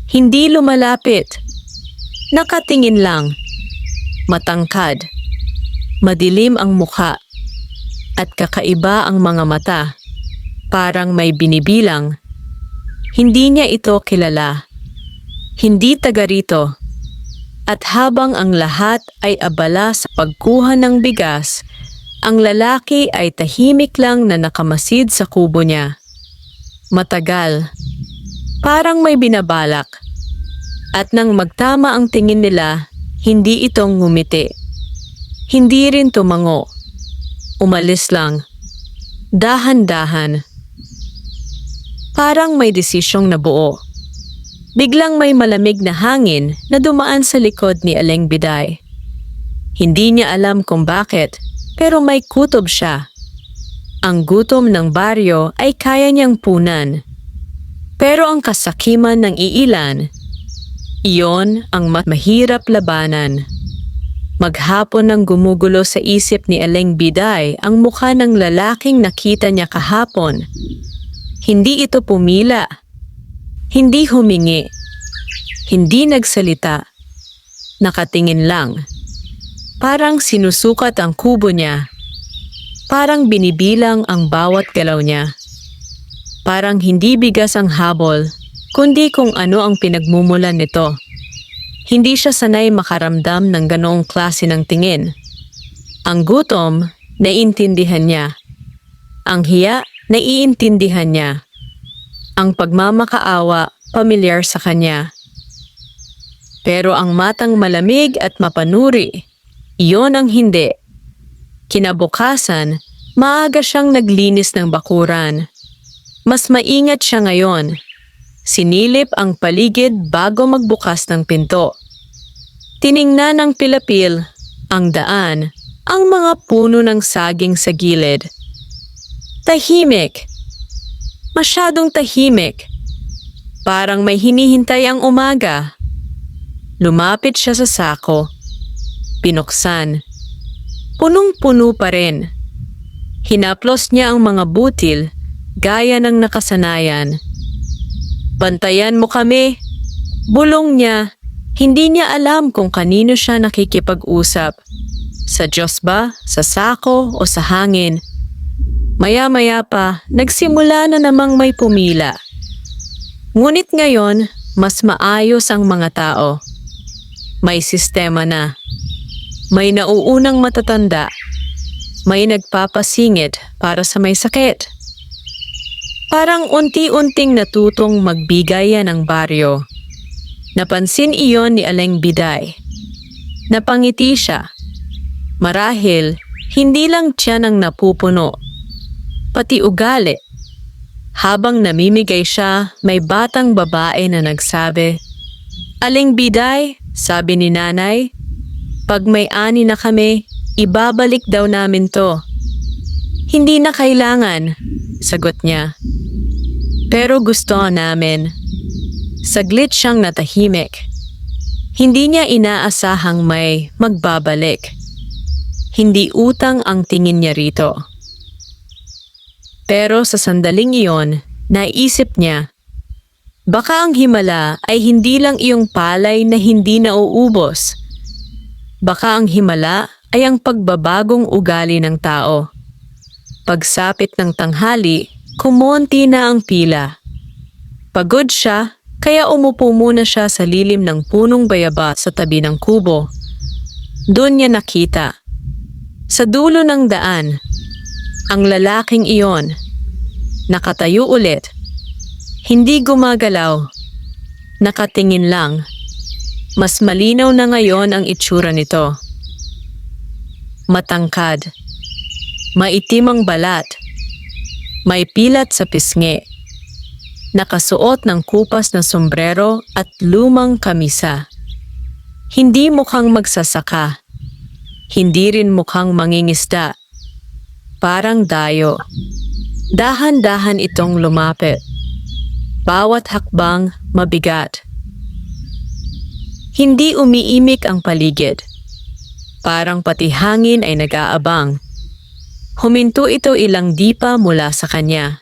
Hindi lumalapit. Nakatingin lang. Matangkad. Madilim ang mukha. At kakaiba ang mga mata. Parang may binibilang. Hindi niya ito kilala. Hindi taga rito. At habang ang lahat ay abala sa pagkuha ng bigas, ang lalaki ay tahimik lang na nakamasid sa kubo niya. Matagal. Parang may binabalak. At nang magtama ang tingin nila, hindi itong ngumiti. Hindi rin tumango. Umalis lang. Dahan-dahan. Parang may desisyong nabuo. Biglang may malamig na hangin na dumaan sa likod ni Aling Biday. Hindi niya alam kung bakit, pero may kutob siya. Ang gutom ng baryo ay kaya niyang punan. Pero ang kasakiman ng iilan, iyon ang mahirap labanan. Maghapon nang gumugulo sa isip ni Aling Biday ang mukha ng lalaking nakita niya kahapon. Hindi ito pumila. Hindi humingi. Hindi nagsalita. Nakatingin lang. Parang sinusukat ang kubo niya. Parang binibilang ang bawat galaw niya. Parang hindi bigas ang habol, kundi kung ano ang pinagmumulan nito. Hindi siya sanay makaramdam ng ganoong klase ng tingin. Ang gutom, naiintindihan niya. Ang hiya, naiintindihan niya. Ang pagmamakaawa, pamilyar sa kanya. Pero ang matang malamig at mapanuri, iyon ang hindi. Kinabukasan, maaga siyang naglinis ng bakuran. Mas maingat siya ngayon. Sinilip ang paligid bago magbukas ng pinto. Tiningnan ng pilapil, ang daan, ang mga puno ng saging sa gilid. Tahimik. Masyadong tahimik. Parang may hinihintay ang umaga. Lumapit siya sa sako. Pinuksan. Punong-puno pa rin. Hinaplos niya ang mga butil, gaya ng nakasanayan. Bantayan mo kami. Bulong niya. Hindi niya alam kung kanino siya nakikipag-usap. Sa Diyos ba, sa sako o sa hangin? Maya-maya pa, nagsimula na namang may pumila. Ngunit ngayon, mas maayos ang mga tao. May sistema na. May nauunang matatanda. May nagpapasingit para sa may sakit. Parang unti-unting natutong magbigayan ng baryo. Napansin iyon ni Aling Biday. Napangiti siya. Marahil, hindi lang tiyan ang napupuno, pati ugali. Habang namimigay siya, may batang babae na nagsabi, "Aling Biday," sabi ni nanay, "pag may ani na kami, ibabalik daw namin to." "Hindi na kailangan," sagot niya. "Pero gusto namin." Saglit siyang natahimik. Hindi niya inaasahang may magbabalik. Hindi utang ang tingin niya rito. Pero sa sandaling iyon, naisip niya, baka ang himala ay hindi lang iyong palay na hindi nauubos. Baka ang himala ay ang pagbabagong ugali ng tao. Pagsapit ng tanghali, kumonti na ang pila. Pagod siya, kaya umupo muna siya sa lilim ng punong bayaba sa tabi ng kubo. Doon niya nakita, sa dulo ng daan, ang lalaking iyon, nakatayo ulit, hindi gumagalaw, nakatingin lang. Mas malinaw na ngayon ang itsura nito. Matangkad, maitim ang balat, may pilat sa pisngi. Nakasuot ng kupas na sombrero at lumang kamisa. Hindi mukhang magsasaka. Hindi rin mukhang mangingisda. Parang dayo. Dahan-dahan itong lumapit. Bawat hakbang mabigat. Hindi umiimik ang paligid. Parang pati hangin ay nag-aabang. Huminto ito ilang dipa mula sa kanya.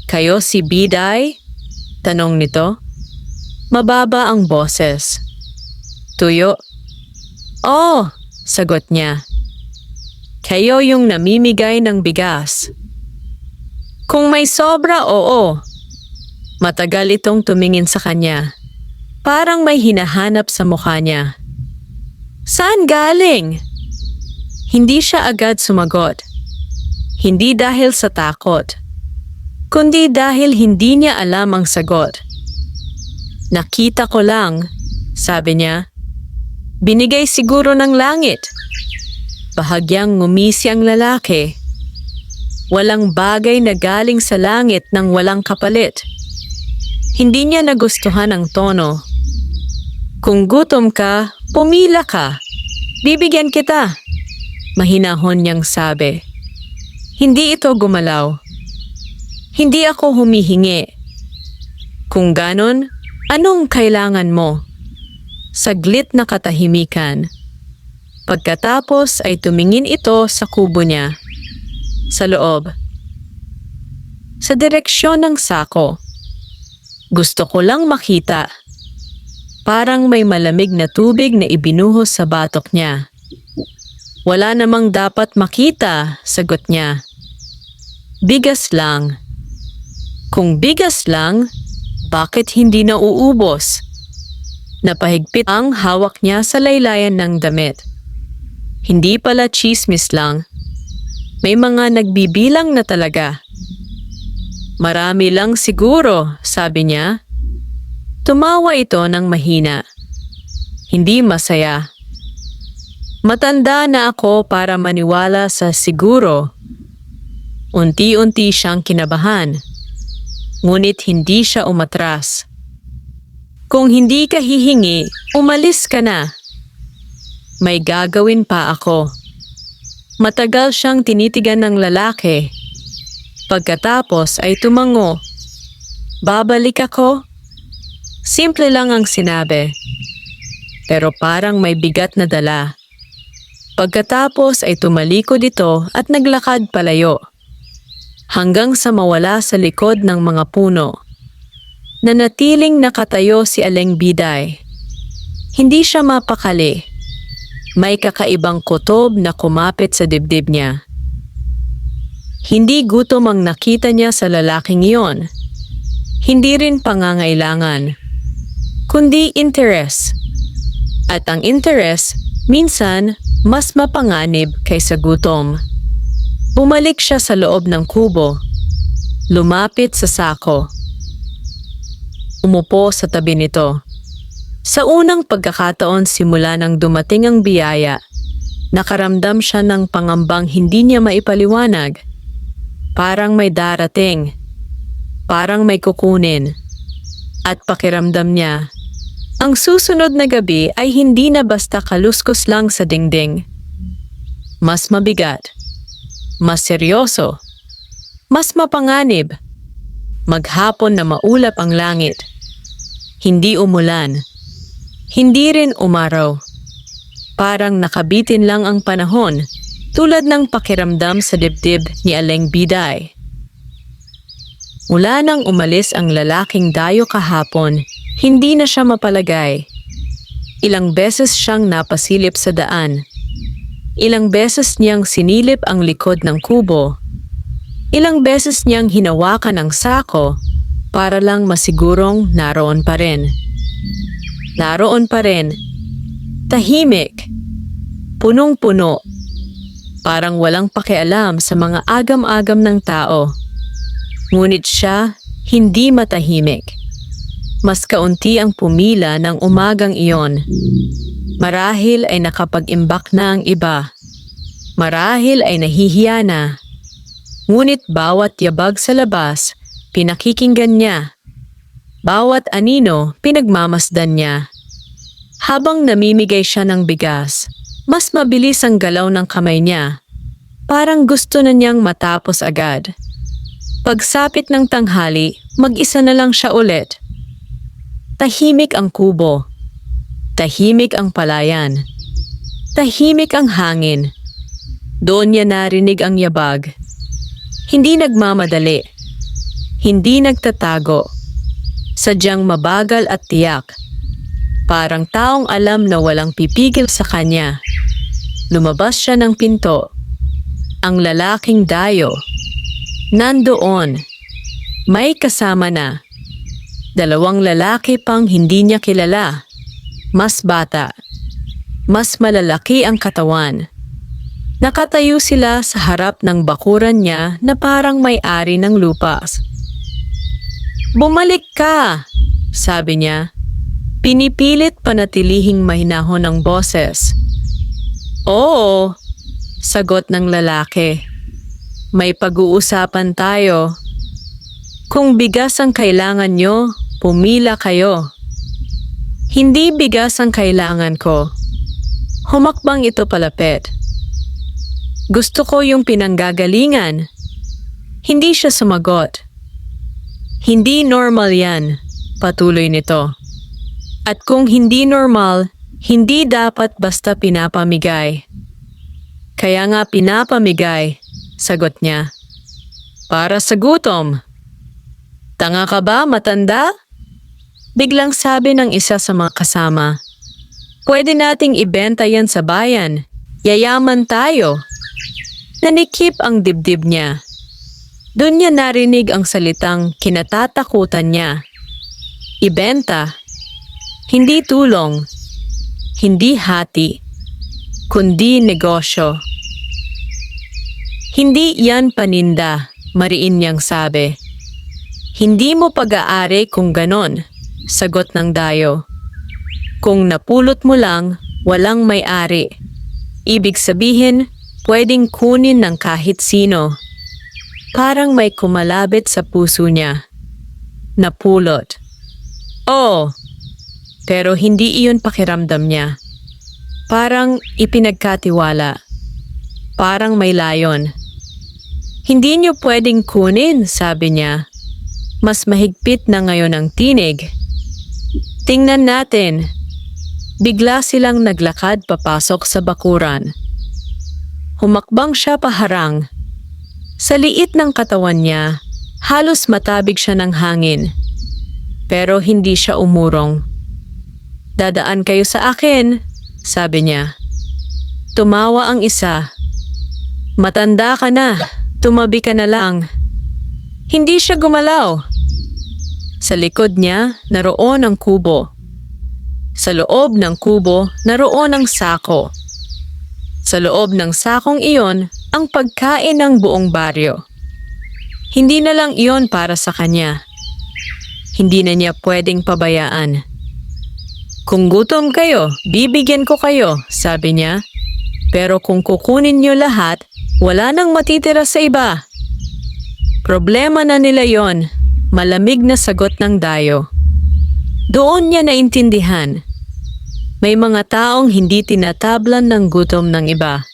"Kayo si Biday?" tanong nito. Mababa ang boses. Tuyo. "Oh," sagot niya. "Kayo yung namimigay ng bigas." "Kung may sobra, oo." Matagal itong tumingin sa kanya. Parang may hinahanap sa mukha niya. "Saan galing?" Hindi siya agad sumagot. Hindi dahil sa takot, kundi dahil hindi niya alam ang sagot. "Nakita ko lang," sabi niya. "Binigay siguro ng langit." Bahagyang ngumisi ang lalaki. Walang bagay na galing sa langit nang walang kapalit. Hindi niya nagustuhan ang tono. "Kung gutom ka, pumila ka. Bibigyan kita," mahinahon niyang sabi. Hindi ito gumalaw. "Hindi ako humihingi." "Kung ganon, anong kailangan mo?" Saglit na katahimikan. Pagkatapos ay tumingin ito sa kubo niya. Sa loob. Sa direksyon ng sako. "Gusto ko lang makita." Parang may malamig na tubig na ibinuhos sa batok niya. "Wala namang dapat makita," sagot niya. "Bigas lang." "Kung bigas lang, bakit hindi nauubos?" Napahigpit ang hawak niya sa laylayan ng damit. Hindi pala chismis lang. May mga nagbibilang na talaga. "Marami lang siguro," sabi niya. Tumawa ito ng mahina. Hindi masaya. Matanda na ako para maniwala sa siguro. Unti-unti siyang kinabahan. Ngunit hindi siya umatras. "Kung hindi ka hihingi, umalis ka na." "May gagawin pa ako." Matagal siyang tinitigan ng lalaki. Pagkatapos ay tumango. "Babalik ako?" Simple lang ang sinabi. Pero parang may bigat na dala. Pagkatapos ay tumalikod ito at naglakad palayo. Hanggang sa mawala sa likod ng mga puno. Nanatiling nakatayo si Aling Biday. Hindi siya mapakali. May kakaibang kutob na kumapit sa dibdib niya. Hindi gutom ang nakita niya sa lalaking iyon. Hindi rin pangangailangan, kundi interes. At ang interes, Minsan, mas mapanganib kaysa gutom. Bumalik siya sa loob ng kubo. Lumapit sa sako. Umupo sa tabi nito. Sa unang pagkakataon simula nang dumating ang biyaya, nakaramdam siya ng pangambang hindi niya maipaliwanag. Parang may darating. Parang may kukunin. At pakiramdam niya, ang susunod na gabi ay hindi na basta kaluskos lang sa dingding. Mas mabigat. Mas seryoso. Mas mapanganib. Maghapon na maulap ang langit. Hindi umulan. Hindi rin umaraw. Parang nakabitin lang ang panahon, tulad ng pakiramdam sa dibdib ni Aling Biday. Mula nang umalis ang lalaking dayo kahapon, hindi na siya mapalagay. Ilang beses siyang napasilip sa daan. Ilang beses niyang sinilip ang likod ng kubo. Ilang beses niyang hinawakan ang sako para lang masigurong naroon pa rin. Naroon pa rin. Tahimik. Punong-puno. Parang walang pakialam sa mga agam-agam ng tao. Ngunit siya, hindi matahimik. Mas kaunti ang pumila ng umagang iyon. Marahil ay nakapag-imbak na ang iba. Marahil ay nahihiya na. Ngunit bawat yabag sa labas, pinakikinggan niya. Bawat anino, pinagmamasdan niya. Habang namimigay siya ng bigas, mas mabilis ang galaw ng kamay niya. Parang gusto na niyang matapos agad. Pagsapit ng tanghali, mag-isa na lang siya ulit. Tahimik ang kubo. Tahimik ang palayan. Tahimik ang hangin. Doon niya narinig ang yabag. Hindi nagmamadali. Hindi nagtatago. Sadyang mabagal at tiyak. Parang taong alam na walang pipigil sa kanya. Lumabas siya ng pinto. Ang lalaking dayo. Nandoon. May kasama na. 2 lalaki pang hindi niya kilala. Mas bata. Mas malalaki ang katawan. Nakatayo sila sa harap ng bakuran niya na parang may-ari ng lupa. "Bumalik ka!" sabi niya. Pinipilit panatilihing mahinahon ang boses. "Oo," sagot ng lalaki. "May pag-uusapan tayo. Kung bigas ang kailangan nyo, pumila kayo." "Hindi bigas ang kailangan ko." Humakbang ito palapit. "Gusto ko yung pinanggagalingan." Hindi siya sumagot. "Hindi normal yan," patuloy nito. "At kung hindi normal, hindi dapat basta pinapamigay." "Kaya nga pinapamigay," sagot niya. "Para sa gutom." "Tanga ka ba, matanda?" Biglang sabi ng isa sa mga kasama. "Pwede nating ibenta yan sa bayan. Yayaman tayo." Nanikip ang dibdib niya. Doon niya narinig ang salitang kinatatakutan niya. Ibenta. Hindi tulong. Hindi hati. Kundi negosyo. "Hindi yan paninda," mariin niyang sabi. "Hindi mo pag-aari kung ganon," sagot ng dayo. "Kung napulot mo lang, walang may-ari. Ibig sabihin, pwedeng kunin ng kahit sino." Parang may kumalabit sa puso niya. Napulot. Oo, pero hindi iyon pakiramdam niya. Parang ipinagkatiwala. Parang may layon. "Hindi niyo pwedeng kunin," sabi niya. Mas mahigpit na ngayon ang tinig. "Tingnan natin." Bigla silang naglakad papasok sa bakuran. Humakbang siya paharang. Sa liit ng katawan niya, halos matabig siya ng hangin. Pero hindi siya umurong. "Dadaan kayo sa akin," sabi niya. Tumawa ang isa. "Matanda ka na, tumabi ka na lang." Hindi siya gumalaw. Sa likod niya, naroon ang kubo. Sa loob ng kubo, naroon ang sako. Sa loob ng sakong iyon, ang pagkain ng buong baryo. Hindi na lang iyon para sa kanya. Hindi na niya pwedeng pabayaan. Kung gutom kayo, bibigyan ko kayo, sabi niya. Pero kung kukunin niyo lahat, wala nang matitira sa iba. Problema na nila yon, malamig na sagot ng dayo. Doon niya naintindihan. May mga taong hindi tinatablan ng gutom ng iba.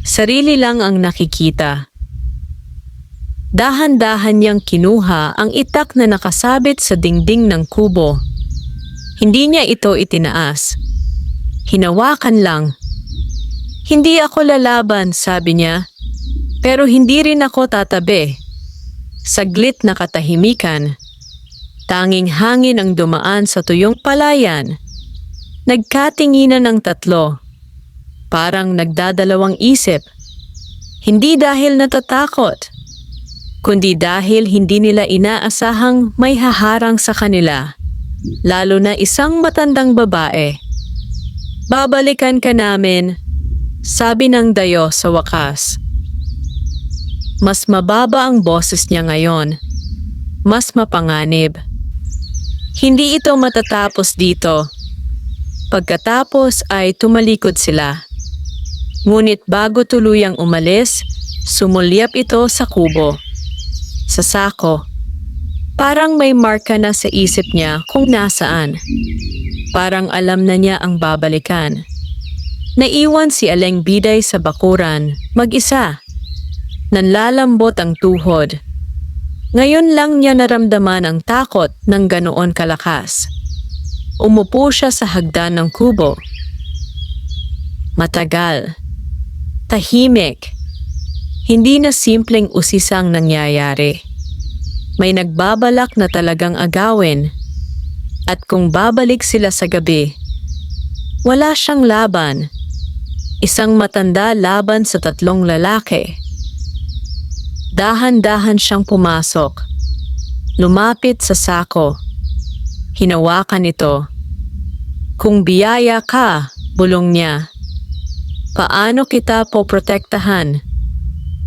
Sarili lang ang nakikita. Dahan-dahan niyang kinuha ang itak na nakasabit sa dingding ng kubo. Hindi niya ito itinaas. Hinawakan lang. Hindi ako lalaban, sabi niya. Pero hindi rin ako tatabi. Saglit na katahimikan. Tanging hangin ang dumaan sa tuyong palayan. Nagkatinginan ng tatlo. Parang nagdadalawang isip. Hindi dahil natatakot, kundi dahil hindi nila inaasahang may haharang sa kanila, lalo na isang matandang babae. Babalikan ka namin, sabi ng dayo sa wakas. Mas mababa ang boses niya ngayon, mas mapanganib. Hindi ito matatapos dito. Pagkatapos ay tumalikod sila. Ngunit bago tuluyang umalis, sumulyap ito sa kubo. Sa sako. Parang may marka na sa isip niya kung nasaan. Parang alam na niya ang babalikan. Naiwan si Aling Biday sa bakuran, mag-isa. Nanlalambot ang tuhod. Ngayon lang niya naramdaman ang takot ng ganoon kalakas. Umupo siya sa hagdan ng kubo. Matagal. Tahimik. Hindi na simpleng usisang nangyayari. May nagbabalak na talagang agawin. At kung babalik sila sa gabi, wala siyang laban. Isang matanda laban sa tatlong lalaki. Dahan-dahan siyang pumasok. Lumapit sa sako. Hinawakan ito. Kung biyaya ka, bulong niya. Paano kita poprotektahan?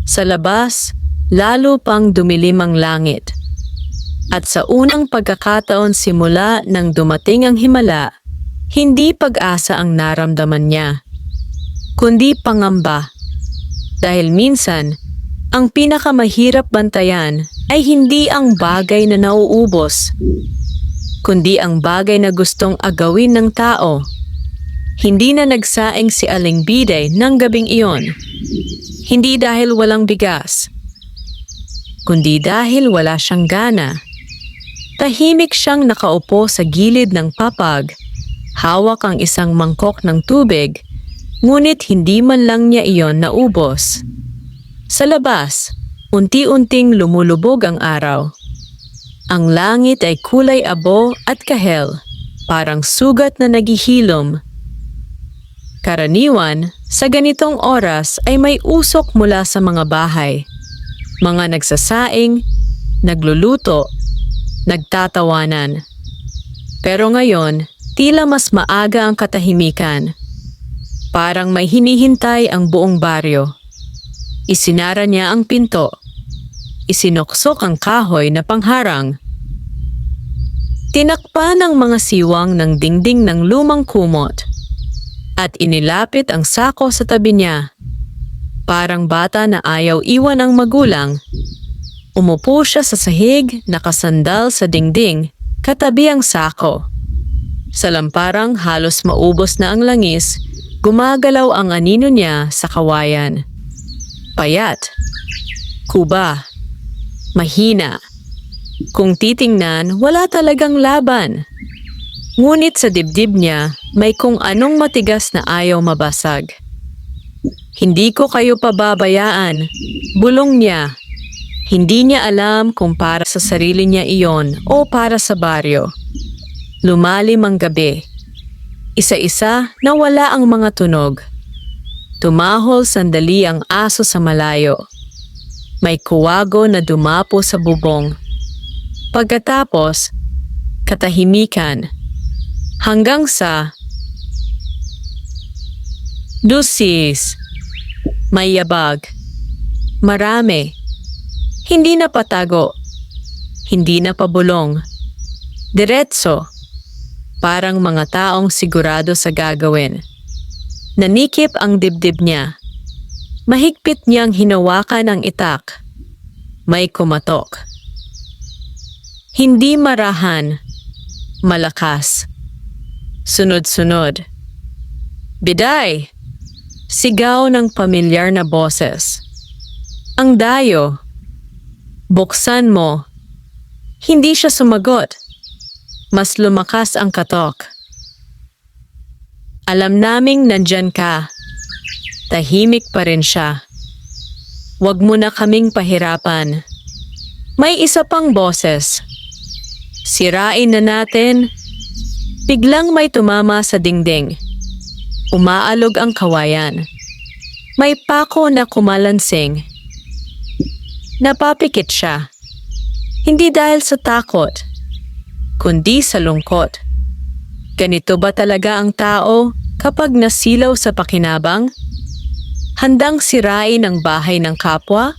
Sa labas, lalo pang dumilim ang langit. At sa unang pagkakataon simula nang dumating ang himala, hindi pag-asa ang naramdaman niya, kundi pangamba. Dahil minsan, ang pinakamahirap bantayan ay hindi ang bagay na nauubos, kundi ang bagay na gustong agawin ng tao. Hindi na nagsaing si Aling Biday ng gabing iyon. Hindi dahil walang bigas, kundi dahil wala siyang gana. Tahimik siyang nakaupo sa gilid ng papag, hawak ang isang mangkok ng tubig, ngunit hindi man lang niya iyon naubos. Sa labas, unti-unting lumulubog ang araw. Ang langit ay kulay abo at kahel, parang sugat na naghihilom. Karaniwan, sa ganitong oras ay may usok mula sa mga bahay. Mga nagsasaing, nagluluto, nagtatawanan. Pero ngayon, tila mas maaga ang katahimikan. Parang may hinihintay ang buong baryo. Isinara niya ang pinto. Isinuksok ang kahoy na pangharang. Tinakpan ang mga siwang ng dingding ng lumang kumot. At inilapit ang sako sa tabi niya. Parang bata na ayaw iwan ang magulang. Umupo siya sa sahig, nakasandal sa dingding, katabi ang sako. Sa lamparang halos maubos na ang langis, gumagalaw ang anino niya sa kawayan. Payat. Kuba. Mahina. Kung titingnan, wala talagang laban. Ngunit sa dibdib niya, may kung anong matigas na ayaw mabasag. Hindi ko kayo pababayaan, bulong niya. Hindi niya alam kung para sa sarili niya iyon o para sa baryo. Lumalim ang gabi. Isa-isa nawala ang mga tunog. Tumahol sandali ang aso sa malayo. May kuwago na dumapo sa bubong. Pagkatapos, katahimikan. Hanggang sa Dusis, may yabag, marami, hindi na patago, hindi na pabulong, diretso, parang mga taong sigurado sa gagawin. Nanikip ang dibdib niya. Mahigpit niyang hinawakan ang itak. May kumatok. Hindi marahan, malakas. Sunod-sunod. Biday! Sigaw ng pamilyar na boses. Ang dayo. Buksan mo. Hindi siya sumagot. Mas lumakas ang katok. Alam naming nandyan ka. Tahimik pa rin siya. Huwag mo na kaming pahirapan. May isa pang boses. Sirain na natin. Biglang may tumama sa dingding. Umaalog ang kawayan. May pako na kumalansing. Napapikit siya. Hindi dahil sa takot, kundi sa lungkot. Ganito ba talaga ang tao kapag nasilaw sa pakinabang? Handang sirain ang bahay ng kapwa?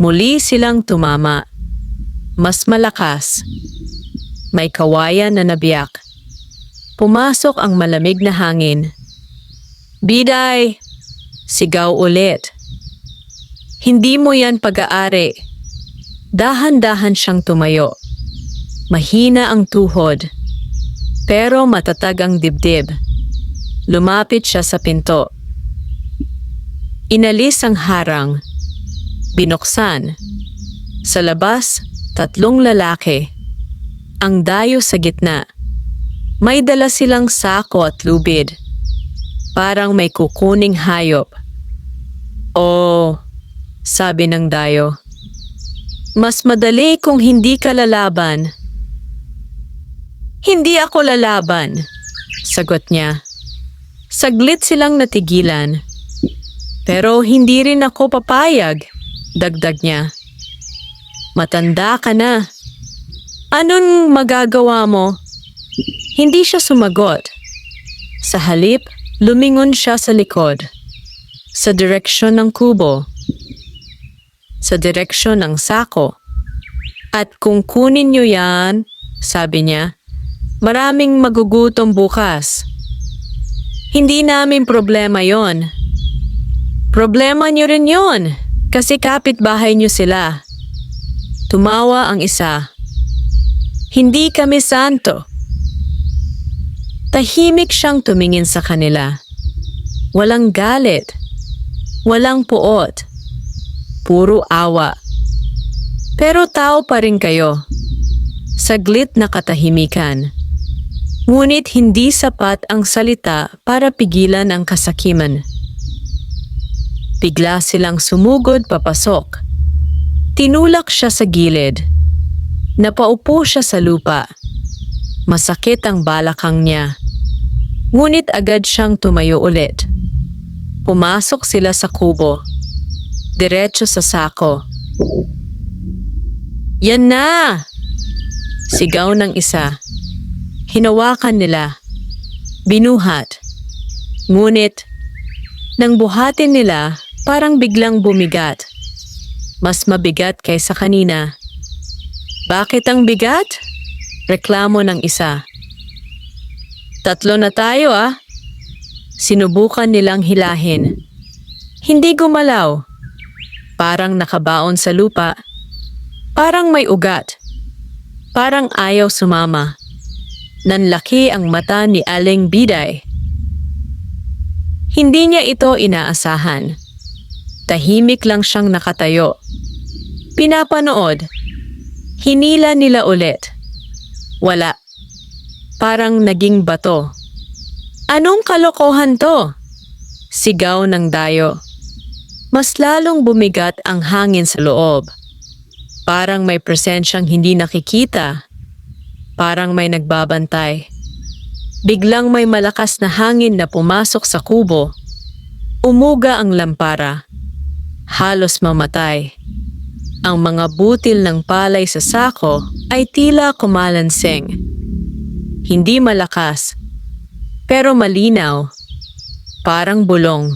Muli silang tumama. Mas malakas. May kawayan na nabiyak. Pumasok ang malamig na hangin. Biday! Sigaw ulit. Hindi mo yan pag-aari. Dahan-dahan siyang tumayo. Mahina ang tuhod. Pero matatag ang dibdib. Lumapit siya sa pinto. Inalis ang harang. Binuksan. Sa labas, 3 lalaki. Ang dayo sa gitna. May dala silang sako at lubid. Parang may kukuning hayop. Oh, sabi ng dayo. Mas madali kung hindi ka lalaban. Hindi ako lalaban, sagot niya. Saglit silang natigilan. Pero hindi rin ako papayag, dagdag niya. Matanda ka na. Anong magagawa mo? Hindi siya sumagot. Sa halip, lumingon siya sa likod. Sa direksyon ng kubo. Sa direksyon ng sako. At kung kunin niyo yan, sabi niya, maraming magugutom bukas. Hindi namin problema yon. Problema niyo rin yon, kasi kapitbahay niyo sila. Tumawa ang isa. Hindi kami santo. Tahimik siyang tumingin sa kanila. Walang galit. Walang puot. Puro awa. Pero tao pa rin kayo. Saglit na katahimikan. Ngunit hindi sapat ang salita para pigilan ang kasakiman. Bigla silang sumugod papasok. Tinulak siya sa gilid. Napaupo siya sa lupa. Masakit ang balakang niya. Ngunit agad siyang tumayo ulit. Pumasok sila sa kubo. Diretso sa sako. Yan na! Sigaw ng isa. Hinawakan nila. Binuhat. Ngunit, nang buhatin nila, parang biglang bumigat. Mas mabigat kaysa kanina. Bakit ang bigat? Reklamo ng isa. 3 na tayo ah. Sinubukan nilang hilahin. Hindi gumalaw. Parang nakabaon sa lupa. Parang may ugat. Parang ayaw sumama. Nanlaki ang mata ni Aling Biday. Hindi niya ito inaasahan. Tahimik lang siyang nakatayo. Pinapanood. Hinila nila ulit. Wala. Parang naging bato. Anong kalokohan to? Sigaw ng dayo. Mas lalong bumigat ang hangin sa loob. Parang may presensyang hindi nakikita. Parang may nagbabantay. Biglang may malakas na hangin na pumasok sa kubo. Umuga ang lampara. Halos mamatay. Ang mga butil ng palay sa sako ay tila kumalanseng. Hindi malakas, pero malinaw. Parang bulong,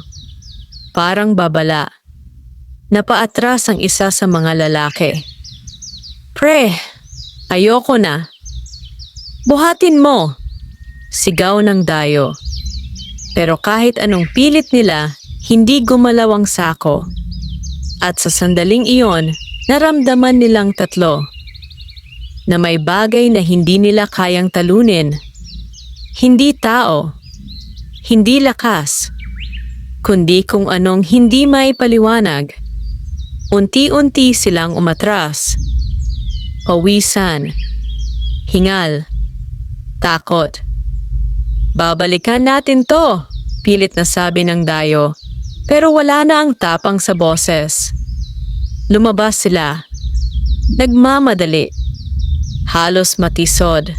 parang babala. Napaatras ang isa sa mga lalaki. Pre, ayoko na. Buhatin mo, sigaw ng dayo. Pero kahit anong pilit nila, hindi gumalaw ang sako. At sa sandaling iyon, naramdaman nilang tatlo na may bagay na hindi nila kayang talunin. Hindi tao, hindi lakas, kundi kung anong hindi maipaliwanag. Unti-unti silang umatras. Pawisan, hingal, takot. Babalikan natin to, pilit na sabi ng dayo, pero wala na ang tapang sa boses. Lumabas sila. Nagmamadali. Halos matisod.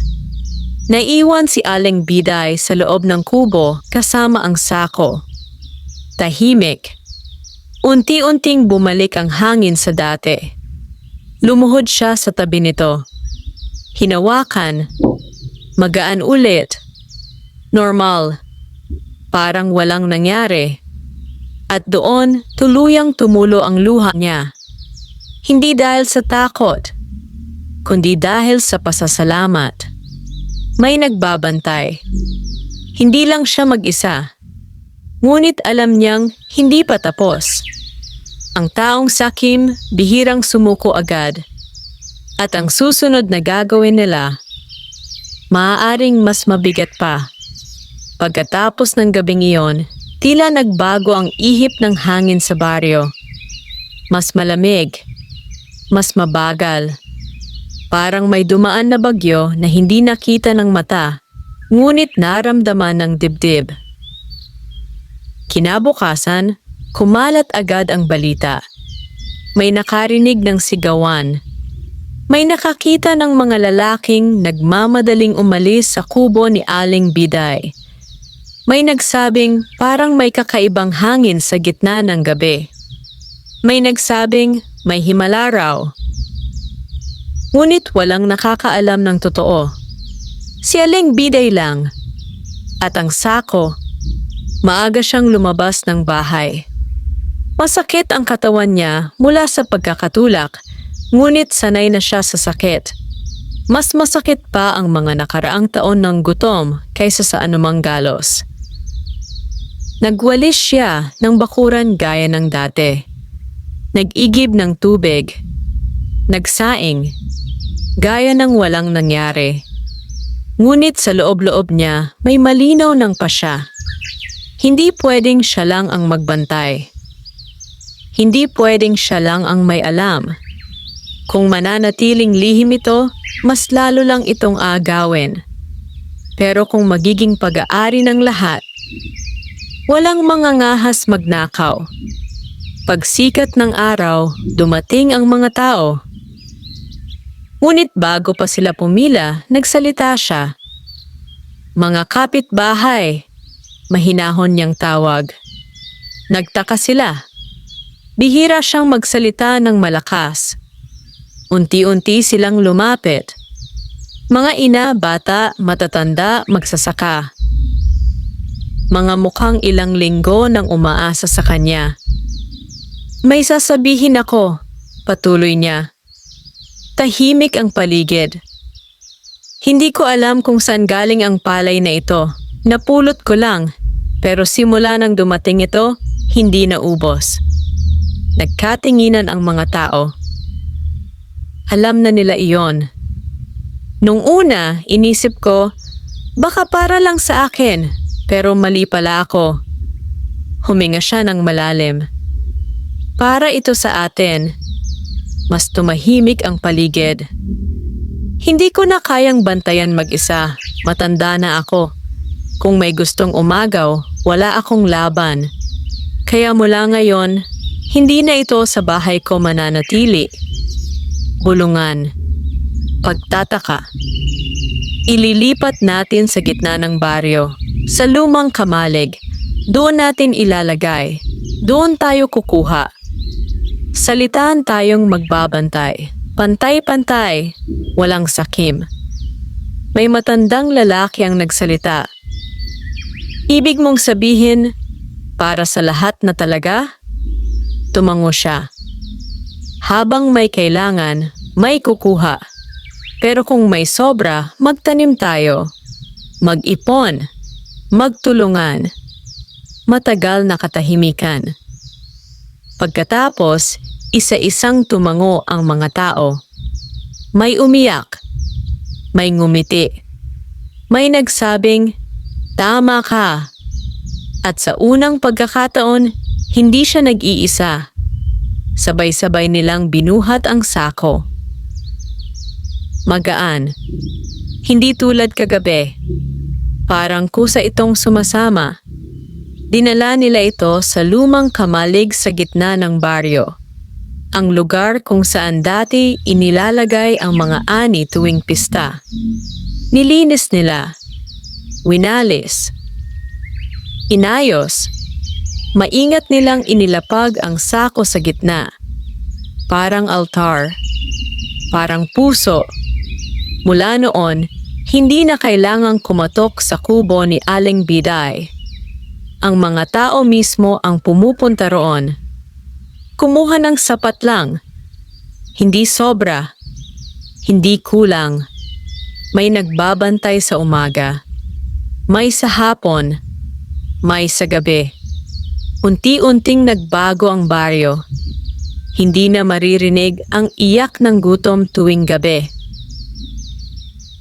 Naiwan si Aling Biday sa loob ng kubo kasama ang sako. Tahimik. Unti-unting bumalik ang hangin sa dati. Lumuhod siya sa tabi nito. Hinawakan. Magaan ulit. Normal. Parang walang nangyari. At doon, tuluyang tumulo ang luha niya. Hindi dahil sa takot, kundi dahil sa pasasalamat. May nagbabantay. Hindi lang siya mag-isa. Ngunit alam niyang hindi pa tapos. Ang taong sakim, bihirang sumuko agad. At ang susunod na gagawin nila, maaaring mas mabigat pa. Pagkatapos ng gabing iyon, tila nagbago ang ihip ng hangin sa baryo. Mas malamig, mas mabagal. Parang may dumaan na bagyo na hindi nakita ng mata, ngunit naramdaman ng dibdib. Kinabukasan, kumalat agad ang balita. May nakarinig ng sigawan. May nakakita ng mga lalaking nagmamadaling umalis sa kubo ni Aling Biday. May nagsabing parang may kakaibang hangin sa gitna ng gabi. May nagsabing may himala raw. Ngunit walang nakakaalam ng totoo. Si Aling Biday lang. At ang sako, maaga siyang lumabas ng bahay. Masakit ang katawan niya mula sa pagkakatulak, ngunit sanay na siya sa sakit. Mas masakit pa ang mga nakaraang taon ng gutom kaysa sa anumang galos. Nagwalis siya ng bakuran gaya ng dati. Nag-igib ng tubig. Nagsaing. Gaya ng walang nangyari. Ngunit sa loob-loob niya may malinaw ng pasya. Hindi pwedeng siya lang ang magbantay. Hindi pwedeng siya lang ang may alam. Kung mananatiling lihim ito, mas lalo lang itong aagawin. Pero kung magiging pag-aari ng lahat, walang mangangahas magnakaw. Pagsikat ng araw, dumating ang mga tao. Ngunit bago pa sila pumila, nagsalita siya. Mga kapitbahay, mahinahon niyang tawag. Nagtaka sila. Bihira siyang magsalita ng malakas. Unti-unti silang lumapit. Mga ina, bata, matatanda, magsasaka. Mga mukhang ilang linggo nang umaasa sa kanya. May sasabihin ako, patuloy niya. Tahimik ang paligid. Hindi ko alam kung saan galing ang palay na ito. Napulot ko lang, pero simula nang dumating ito, hindi naubos. Nagkatinginan ang mga tao. Alam na nila iyon. Nung una, inisip ko, baka para lang sa akin, pero mali pala ako. Huminga siya ng malalim. Para ito sa atin. Mas tumahimik ang paligid. Hindi ko na kayang bantayan mag-isa. Matanda na ako. Kung may gustong umagaw, wala akong laban. Kaya mula ngayon, hindi na ito sa bahay ko mananatili. Bulungan. Pagtataka. Ililipat natin sa gitna ng baryo. Sa lumang kamalig. Doon natin ilalagay. Doon tayo kukuha. Salitaan tayong magbabantay. Pantay-pantay. Walang sakim. May matandang lalaki ang nagsalita. Ibig mong sabihin, para sa lahat na talaga? Tumango siya. Habang may kailangan, may kukuha. Pero kung may sobra, magtanim tayo. Mag-ipon. Magtulungan. Matagal na katahimikan. Pagkatapos, isa-isang tumango ang mga tao. May umiyak. May ngumiti. May nagsabing, "Tama ka." At sa unang pagkakataon, hindi siya nag-iisa. Sabay-sabay nilang binuhat ang sako. Magaan. Hindi tulad kagabi. Parang kusa itong sumasama. Dinala nila ito sa lumang kamalig sa gitna ng baryo. Ang lugar kung saan dati inilalagay ang mga ani tuwing pista. Nilinis nila. Winalis. Inayos. Maingat nilang inilapag ang sako sa gitna. Parang altar. Parang puso. Mula noon, hindi na kailangang kumatok sa kubo ni Aling Biday. Ang mga tao mismo ang pumupunta roon. Kumuha ng sapat lang. Hindi sobra. Hindi kulang. May nagbabantay sa umaga. May sa hapon. May sa gabi. Unti-unting nagbago ang baryo. Hindi na maririnig ang iyak ng gutom tuwing gabi.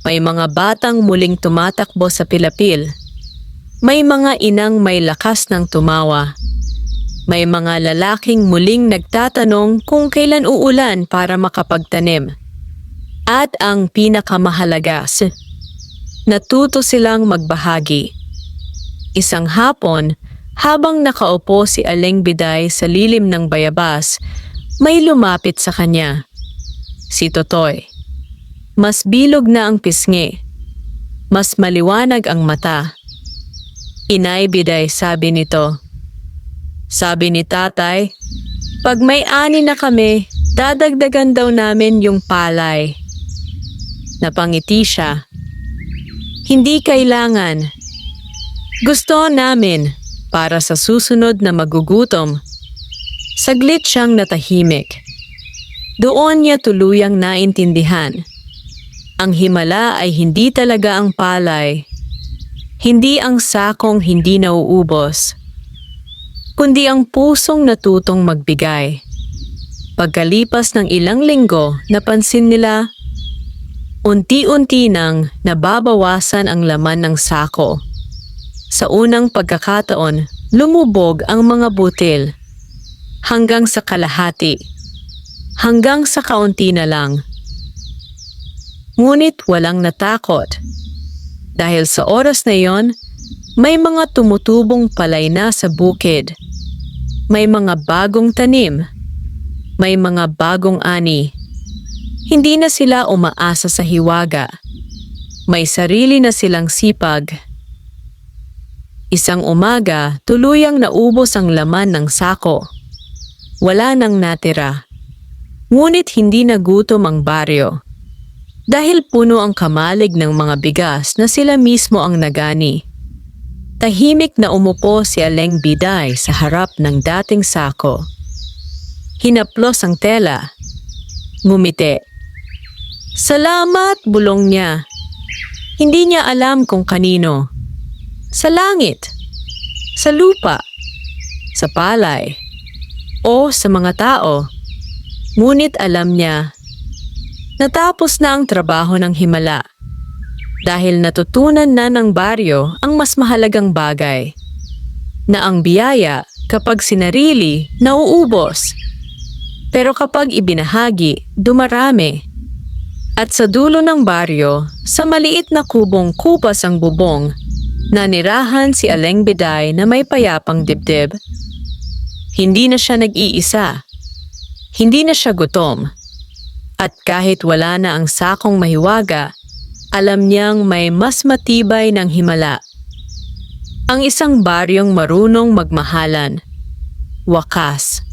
May mga batang muling tumatakbo sa pilapil. May mga inang may lakas ng tumawa. May mga lalaking muling nagtatanong kung kailan uulan para makapagtanim. At ang pinakamahalaga, natuto silang magbahagi. Isang hapon, habang nakaupo si Aling Biday sa lilim ng bayabas, may lumapit sa kanya. Si Totoy. Mas bilog na ang pisngi. Mas maliwanag ang mata. "Inay Biday," sabi nito. "Sabi ni tatay, pag may ani na kami, dadagdagan daw namin yung palay." Napangiti siya. "Hindi kailangan. Gusto namin para sa susunod na magugutom." Saglit siyang natahimik. Doon niya tuluyang naintindihan. Ang himala ay hindi talaga ang palay. Hindi ang sakong hindi nauubos. Kundi ang pusong natutong magbigay. Pagkalipas ng ilang linggo, napansin nila, unti-unti nang nababawasan ang laman ng sako. Sa unang pagkakataon, lumubog ang mga butil. Hanggang sa kalahati. Hanggang sa kaunti na lang. Ngunit walang natakot. Dahil sa oras na yon, may mga tumutubong palay na sa bukid. May mga bagong tanim. May mga bagong ani. Hindi na sila umaasa sa hiwaga. May sarili na silang sipag. Isang umaga, tuluyang naubos ang laman ng sako. Wala nang natira. Ngunit hindi nagutom ang baryo. Dahil puno ang kamalig ng mga bigas na sila mismo ang nagani. Tahimik na umupo si Aling Biday sa harap ng dating sako. Hinaplos ang tela. Ngumiti. "Salamat," bulong niya. Hindi niya alam kung kanino. Sa langit. Sa lupa. Sa palay. O sa mga tao. Ngunit alam niya, natapos na ang trabaho ng himala. Dahil natutunan na ng baryo ang mas mahalagang bagay. Na ang biyaya, kapag sinarili, nauubos. Pero kapag ibinahagi, dumarami. At sa dulo ng baryo, sa maliit na kubong kupas ang bubong, nanirahan si Aling Biday na may payapang dibdib. Hindi na siya nag-iisa. Hindi na siya gutom. At kahit wala na ang sakong mahiwaga, alam niyang may mas matibay ng himala. Ang isang baryong marunong magmahalan. Wakas.